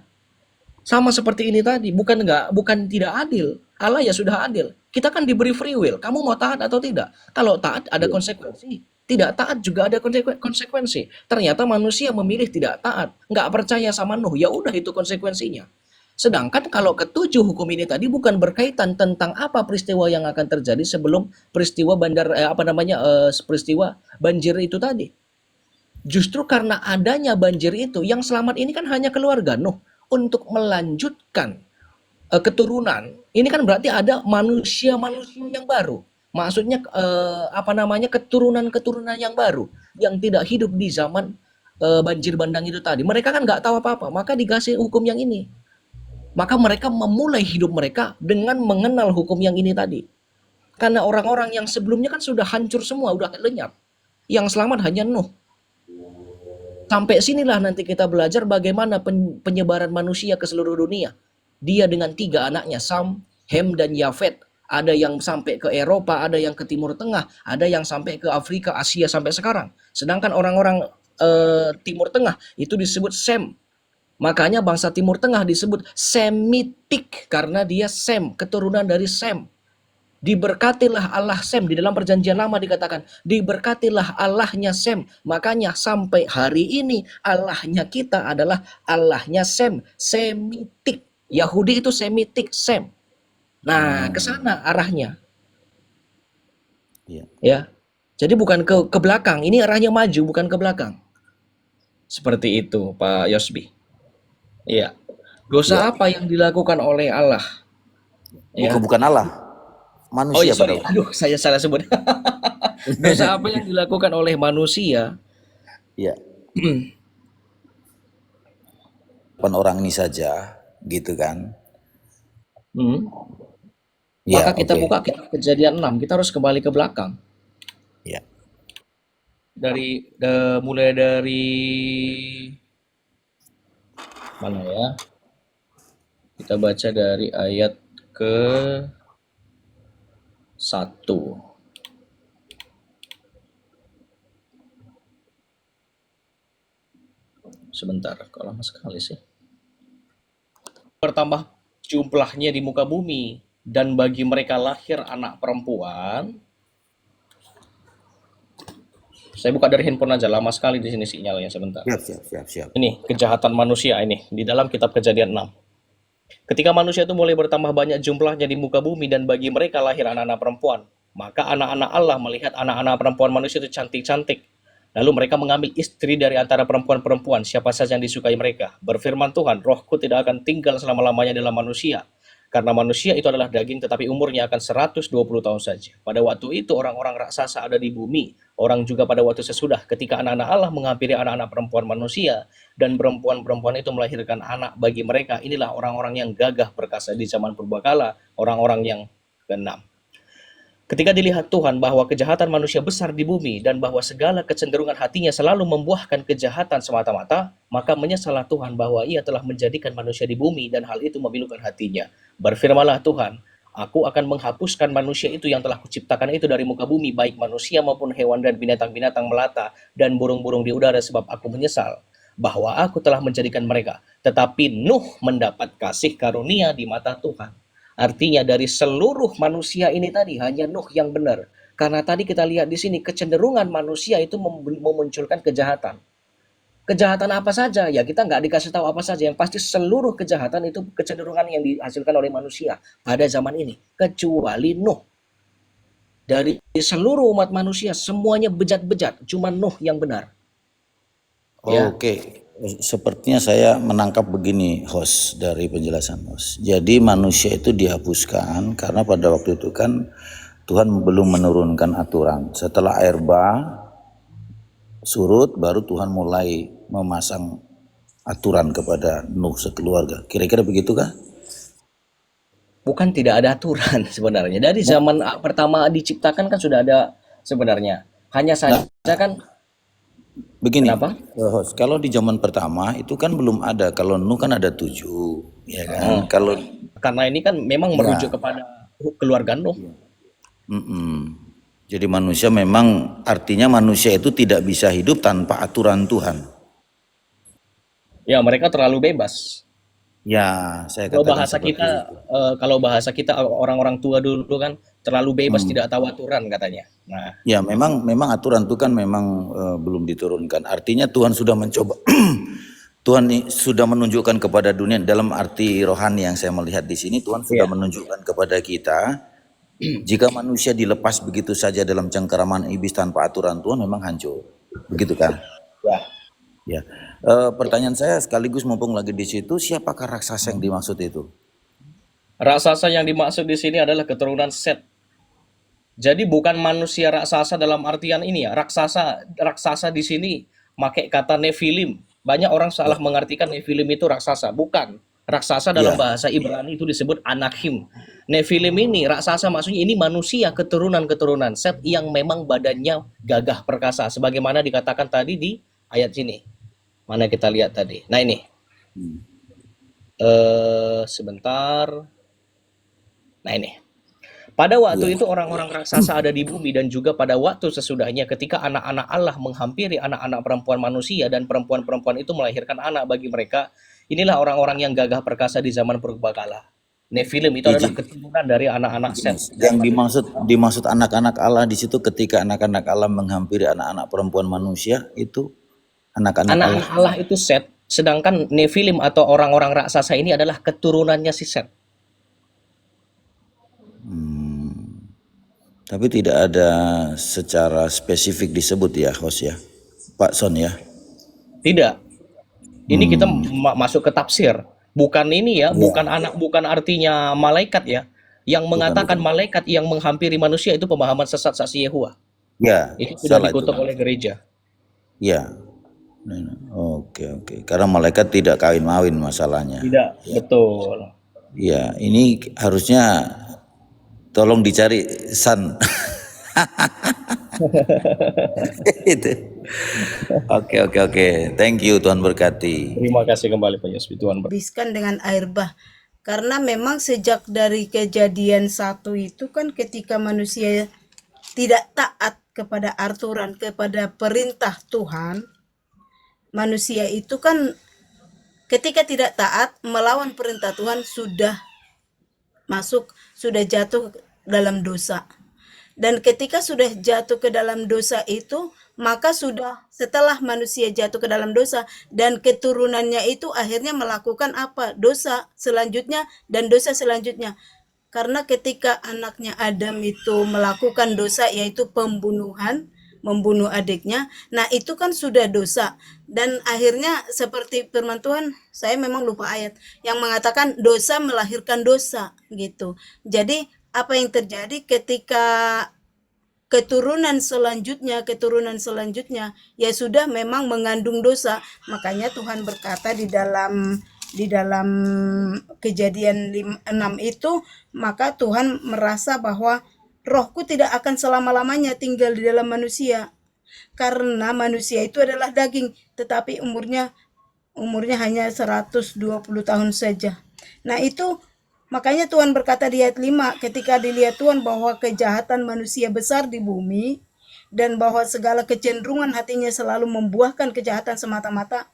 Sama seperti ini tadi, bukan tidak adil. Allah ya sudah adil. Kita kan diberi free will. Kamu mau taat atau tidak? Kalau taat ada konsekuensi. Tidak taat juga ada konsekuensi. Ternyata manusia memilih tidak taat, nggak percaya sama Nuh. Ya udah itu konsekuensinya. Sedangkan kalau ketujuh hukum ini tadi bukan berkaitan tentang apa peristiwa yang akan terjadi sebelum peristiwa peristiwa banjir itu tadi. Justru karena adanya banjir itu, yang selamat ini kan hanya keluarga Nuh. Untuk melanjutkan keturunan, ini kan berarti ada manusia-manusia yang baru. Maksudnya keturunan-keturunan yang baru yang tidak hidup di zaman banjir bandang itu tadi. Mereka kan nggak tahu apa-apa, maka dikasih hukum yang ini. Maka mereka memulai hidup mereka dengan mengenal hukum yang ini tadi. Karena orang-orang yang sebelumnya kan sudah hancur semua, udah lenyap. Yang selamat hanya Nuh. Sampai sinilah nanti kita belajar bagaimana penyebaran manusia ke seluruh dunia. Dia dengan 3 anaknya, Sam, Hem, dan Yafet. Ada yang sampai ke Eropa, ada yang ke Timur Tengah, ada yang sampai ke Afrika, Asia sampai sekarang. Sedangkan orang-orang Timur Tengah itu disebut Sem. Makanya bangsa Timur Tengah disebut Semitik karena dia Sem, keturunan dari Sem. Diberkatilah Allah Sem, di dalam perjanjian lama dikatakan diberkatilah Allahnya Sem. Makanya sampai hari ini Allahnya kita adalah Allahnya Sem, Semitik. Yahudi itu Semitik, Sem. Nah, ke sana arahnya. Ya. Jadi bukan ke belakang, ini arahnya maju bukan ke belakang. Seperti itu, Pak Yosbi. Iya. Dosa apa yang dilakukan oleh Allah? Bukan Allah. Manusia sorry. Aduh, saya salah sebut. Dosa apa yang dilakukan oleh manusia? Ya. 8 orang ini saja, gitu kan? Maka kita buka kitab Kejadian 6. Kita harus kembali ke belakang. Ya. Mulai dari mana ya? Kita baca dari ayat ke 1. Sebentar, kok lama sekali sih. Bertambah jumlahnya di muka bumi, dan bagi mereka lahir anak perempuan. Saya buka dari handphone aja, lama sekali di sini sinyalnya, sebentar. Siap. Ini kejahatan manusia ini di dalam kitab Kejadian 6. Ketika manusia itu mulai bertambah banyak jumlahnya di muka bumi dan bagi mereka lahir anak-anak perempuan, maka anak-anak Allah melihat anak-anak perempuan manusia itu cantik-cantik. Lalu mereka mengambil istri dari antara perempuan-perempuan siapa saja yang disukai mereka. Berfirman Tuhan, rohku tidak akan tinggal selama-lamanya dalam manusia. Karena manusia itu adalah daging tetapi umurnya akan 120 tahun saja. Pada waktu itu orang-orang raksasa ada di bumi. Orang juga pada waktu sesudah ketika anak-anak Allah menghampiri anak-anak perempuan manusia. Dan perempuan-perempuan itu melahirkan anak bagi mereka. Inilah orang-orang yang gagah perkasa di zaman purbakala. Orang-orang yang ke-6. Ketika dilihat Tuhan bahwa kejahatan manusia besar di bumi dan bahwa segala kecenderungan hatinya selalu membuahkan kejahatan semata-mata, maka menyesallah Tuhan bahwa ia telah menjadikan manusia di bumi dan hal itu memilukan hatinya. Berfirmanlah Tuhan, aku akan menghapuskan manusia itu yang telah kuciptakan itu dari muka bumi, baik manusia maupun hewan dan binatang-binatang melata dan burung-burung di udara, sebab aku menyesal bahwa aku telah menjadikan mereka. Tetapi Nuh mendapat kasih karunia di mata Tuhan. Artinya dari seluruh manusia ini tadi hanya Nuh yang benar. Karena tadi kita lihat di sini kecenderungan manusia itu memunculkan kejahatan. Kejahatan apa saja? Ya kita nggak dikasih tahu apa saja. Yang pasti seluruh kejahatan itu kecenderungan yang dihasilkan oleh manusia pada zaman ini. Kecuali Nuh. Dari seluruh umat manusia semuanya bejat-bejat. Cuma Nuh yang benar. Oke. Sepertinya saya menangkap begini, host, dari penjelasan host. Jadi manusia itu dihapuskan karena pada waktu itu kan Tuhan belum menurunkan aturan. Setelah air bah surut baru Tuhan mulai memasang aturan kepada Nuh sekeluarga. Kira-kira begitukah? Bukan tidak ada aturan sebenarnya. Dari zaman pertama diciptakan kan sudah ada sebenarnya. Hanya Nah, saja kan begini, kenapa? host, kalau di zaman pertama itu kan belum ada. Kalau Nuh kan ada 7, ya kan? Hmm. Kalau Karena ini kan memang merujuk ya, kepada keluarga Nuh. mm-mm. Jadi manusia memang artinya manusia itu tidak bisa hidup tanpa aturan Tuhan. Ya, mereka terlalu bebas. Ya, saya Kalau katakan bahasa seperti kita, itu. kalau bahasa kita orang-orang tua dulu kan terlalu bebas, Hmm. tidak tahu aturan katanya. Nah, Ya, memang aturan itu kan memang belum diturunkan. Artinya Tuhan sudah mencoba Tuhan sudah menunjukkan kepada dunia dalam arti rohani yang saya melihat di sini Tuhan sudah iya, menunjukkan kepada kita jika manusia dilepas begitu saja dalam cengkeraman iblis tanpa aturan Tuhan memang hancur. Begitu kan? ya. Ya. Pertanyaan saya sekaligus mumpung lagi di situ, siapakah raksasa yang dimaksud itu? Raksasa yang dimaksud di sini adalah keturunan Set. Jadi bukan manusia raksasa dalam artian ini ya. Raksasa di sini pakai kata Nephilim. Banyak orang salah mengartikan Nephilim itu raksasa. Bukan. Raksasa dalam Ya, bahasa Ibrani itu disebut Anakim. Nephilim ini raksasa maksudnya ini manusia keturunan-keturunan Set yang memang badannya gagah perkasa sebagaimana dikatakan tadi di ayat sini. Mana kita lihat tadi. Nah ini. Sebentar. Nah ini. Pada ya, waktu itu orang-orang raksasa ada di bumi dan juga pada waktu sesudahnya ketika anak-anak Allah menghampiri anak-anak perempuan manusia dan perempuan-perempuan itu melahirkan anak bagi mereka. Inilah orang-orang yang gagah perkasa di zaman purbakala. Nephilim itu adalah izin, keturunan dari anak-anak begini, Set dan yang manusia. dimaksud anak-anak Allah di situ ketika anak-anak Allah menghampiri anak-anak perempuan manusia itu anak-anak Allah. Anak-anak Allah itu Set, sedangkan Nephilim atau orang-orang raksasa ini adalah keturunannya si Set. Tapi tidak ada secara spesifik disebut ya, host ya, Pak Son ya. Tidak. Ini kita Hmm, masuk ke tafsir. Bukan ini ya, ya, bukan anak, bukan artinya malaikat ya. Yang mengatakan bukan. malaikat yang menghampiri manusia itu pemahaman sesat saksi Yehova. Ya, Itu sudah salah itu. dikutuk oleh gereja. Ya, oke oke. Karena malaikat tidak kawin mawin masalahnya. Tidak, betul. Ya, ini harusnya tolong dicari San. Itu. Oke oke oke. Thank you, Tuhan berkati. Terima kasih kembali Pak Yosbi, Tuhan Habiskan dengan air bah. Karena memang sejak dari kejadian 1 itu kan ketika manusia tidak taat kepada aturan, kepada perintah Tuhan, manusia itu kan ketika tidak taat melawan perintah Tuhan sudah jatuh dalam dosa. Dan ketika sudah jatuh ke dalam dosa itu, maka sudah setelah manusia jatuh ke dalam dosa dan keturunannya itu akhirnya melakukan apa? Dosa selanjutnya dan dosa selanjutnya. Karena ketika anaknya Adam itu melakukan dosa yaitu pembunuhan, membunuh adiknya, nah itu kan sudah dosa. Dan akhirnya seperti firman Tuhan, saya memang lupa ayat yang mengatakan dosa melahirkan dosa gitu. Jadi apa yang terjadi ketika keturunan selanjutnya ya sudah memang mengandung dosa. Makanya Tuhan berkata di dalam kejadian 6 itu, maka Tuhan merasa bahwa rohku tidak akan selama-lamanya tinggal di dalam manusia karena manusia itu adalah daging tetapi umurnya hanya 120 tahun saja. Nah, itu makanya Tuhan berkata di ayat 5 ketika dilihat Tuhan bahwa kejahatan manusia besar di bumi dan bahwa segala kecenderungan hatinya selalu membuahkan kejahatan semata-mata,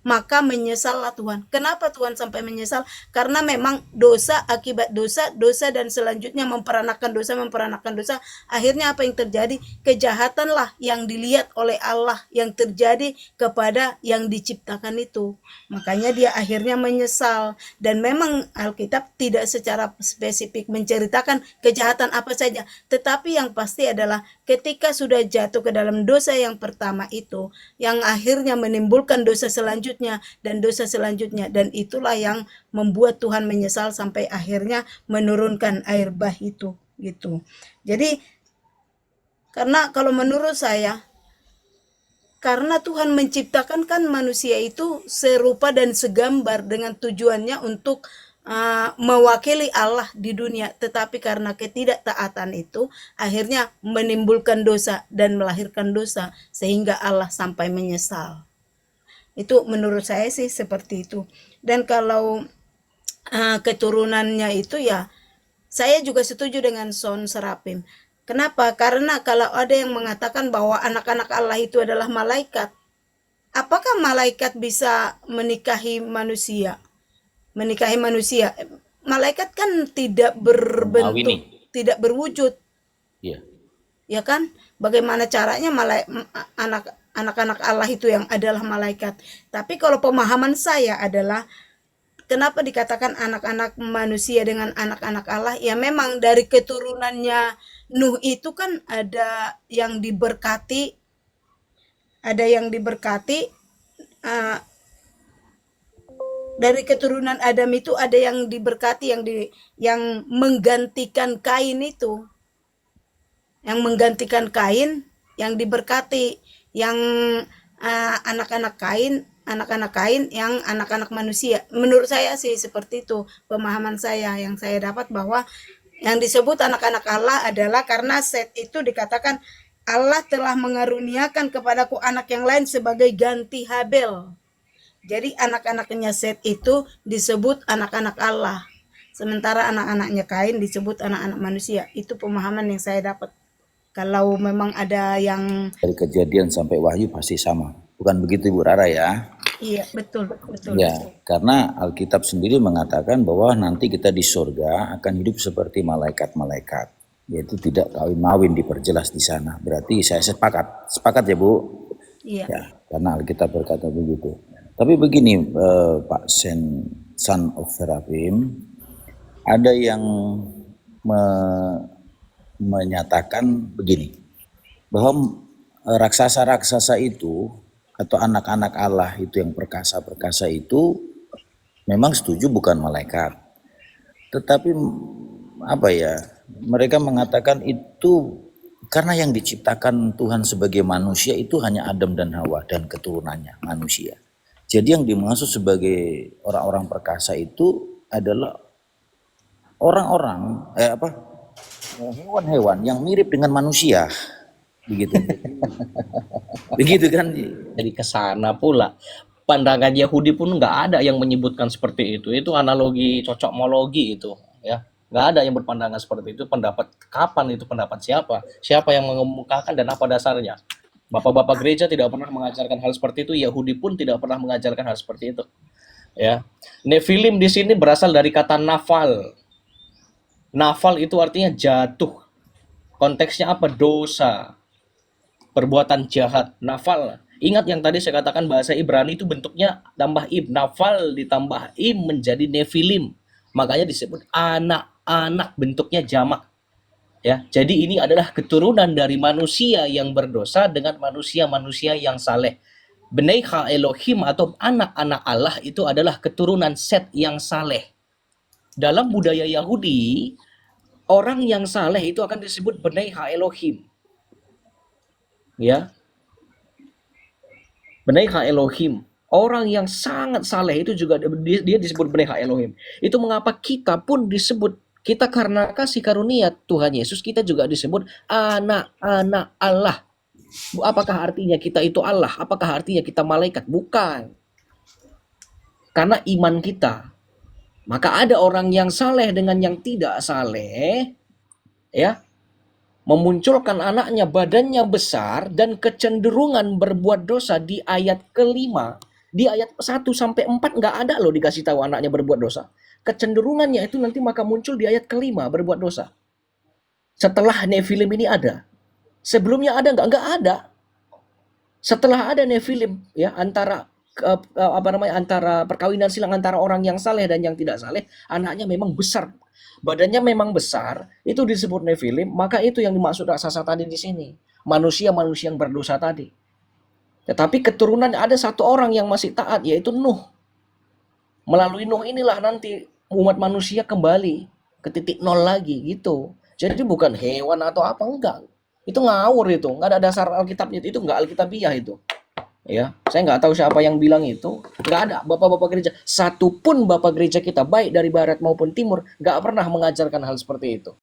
maka menyesallah Tuhan. Kenapa Tuhan sampai menyesal? Karena memang dosa akibat dosa, dosa dan selanjutnya memperanakan dosa. Akhirnya apa yang terjadi? Kejahatanlah yang dilihat oleh Allah yang terjadi kepada yang diciptakan itu. Makanya dia akhirnya menyesal. Dan memang Alkitab tidak secara spesifik menceritakan kejahatan apa saja. Tetapi yang pasti adalah ketika sudah jatuh ke dalam dosa yang pertama itu, yang akhirnya menimbulkan dosa selanjutnya dan itulah yang membuat Tuhan menyesal sampai akhirnya menurunkan air bah itu gitu. Jadi karena kalau menurut saya Karena Tuhan menciptakan kan manusia itu serupa dan segambar dengan tujuannya untuk mewakili Allah di dunia. Tetapi karena ketidaktaatan itu akhirnya menimbulkan dosa dan melahirkan dosa sehingga Allah sampai menyesal. Itu menurut saya sih seperti itu. Dan kalau keturunannya itu ya, saya juga setuju dengan Son Serapim. Kenapa? Karena kalau ada yang mengatakan bahwa anak-anak Allah itu adalah malaikat, apakah malaikat bisa menikahi manusia? Menikahi manusia. Malaikat kan tidak berbentuk, Mengawini. tidak berwujud, Iya. ya kan? Bagaimana caranya anak-anak Allah itu yang adalah malaikat? Tapi kalau pemahaman saya adalah kenapa dikatakan anak-anak manusia dengan anak-anak Allah? Ya memang dari keturunannya Nuh itu kan ada yang diberkati, eh, dari keturunan Adam itu ada yang diberkati, yang menggantikan Kain itu, yang menggantikan Kain, yang diberkati, yang anak-anak Kain yang anak-anak manusia. Menurut saya sih seperti itu pemahaman saya yang saya dapat, bahwa yang disebut anak-anak Allah adalah karena Set itu dikatakan Allah telah mengaruniakan kepadaku anak yang lain sebagai ganti Habel. Jadi anak-anaknya Set itu disebut anak-anak Allah. Sementara anak-anaknya Kain disebut anak-anak manusia. Itu pemahaman yang saya dapat. Kalau memang ada yang Dari Kejadian sampai Wahyu pasti sama. Bukan begitu Ibu Rara ya? iya, betul. Ya, karena Alkitab sendiri mengatakan bahwa nanti kita di surga akan hidup seperti malaikat-malaikat, yaitu tidak kawin-mawin, diperjelas di sana. Berarti saya sepakat ya Bu? Iya. Ya, karena Alkitab berkata begitu. Tapi begini Pak Son of Serapim, ada yang menyatakan begini, bahwa raksasa-raksasa itu atau anak-anak Allah itu yang perkasa-perkasa itu memang setuju bukan malaikat. Tetapi apa ya, mereka mengatakan itu karena yang diciptakan Tuhan sebagai manusia itu hanya Adam dan Hawa dan keturunannya manusia. Jadi yang dimaksud sebagai orang-orang perkasa itu adalah orang-orang hewan-hewan yang mirip dengan manusia. Begitu. Begitu kan? Jadi ke sana pula. Pandangan Yahudi pun nggak ada yang menyebutkan seperti itu. Itu analogi cocokmologi itu, ya. Nggak ada yang berpandangan seperti itu. Pendapat kapan itu, pendapat siapa? Siapa yang mengemukakan dan apa dasarnya? Bapak-bapak gereja tidak pernah mengajarkan hal seperti itu. Yahudi pun tidak pernah mengajarkan hal seperti itu. Ya. Nephilim di sini berasal dari kata nafal. Nafal itu artinya jatuh. Konteksnya apa? Dosa. Perbuatan jahat, nafal. Ingat yang tadi saya katakan bahasa Ibrani itu bentuknya tambah im, nafal ditambah im menjadi nephilim. Makanya disebut anak-anak, bentuknya jamak. Ya, jadi ini adalah keturunan dari manusia yang berdosa dengan manusia-manusia yang saleh. Bnei Ha Elohim atau anak-anak Allah itu adalah keturunan Set yang saleh. Dalam budaya Yahudi, orang yang saleh itu akan disebut Bnei Ha Elohim. Ya, Bnei Ha Elohim. Orang yang sangat saleh itu juga dia disebut Bnei Ha Elohim. Itu mengapa kita pun disebut, kita karena kasih karunia Tuhan Yesus, kita juga disebut anak-anak Allah. Apakah artinya kita itu Allah? Apakah artinya kita malaikat? Bukan. Karena iman kita. Maka ada orang yang saleh dengan yang tidak saleh, ya, memunculkan anaknya badannya besar dan kecenderungan berbuat dosa di ayat kelima. Di ayat 1 sampai 4 nggak ada loh dikasih tahu anaknya berbuat dosa. Kecenderungannya itu nanti maka muncul di ayat kelima berbuat dosa. Setelah Nephilim ini ada. Sebelumnya ada nggak ada. Setelah ada Nephilim, ya, antara antara perkawinan silang antara orang yang saleh dan yang tidak saleh, anaknya memang besar. Badannya memang besar, itu disebut Nephilim, maka itu yang dimaksud raksasa tadi di sini. Manusia-manusia yang berdosa tadi. Tetapi keturunan ada satu orang yang masih taat, yaitu Nuh. Melalui Nuh inilah nanti umat manusia kembali ke titik nol lagi gitu. Jadi bukan hewan atau apa, enggak. Itu ngawur itu, enggak ada dasar Alkitabnya, itu enggak Alkitabiah itu. Ya, saya nggak tahu siapa yang bilang itu. Nggak ada bapak-bapak gereja. Satupun bapak gereja kita, baik dari barat maupun timur, nggak pernah mengajarkan hal seperti itu.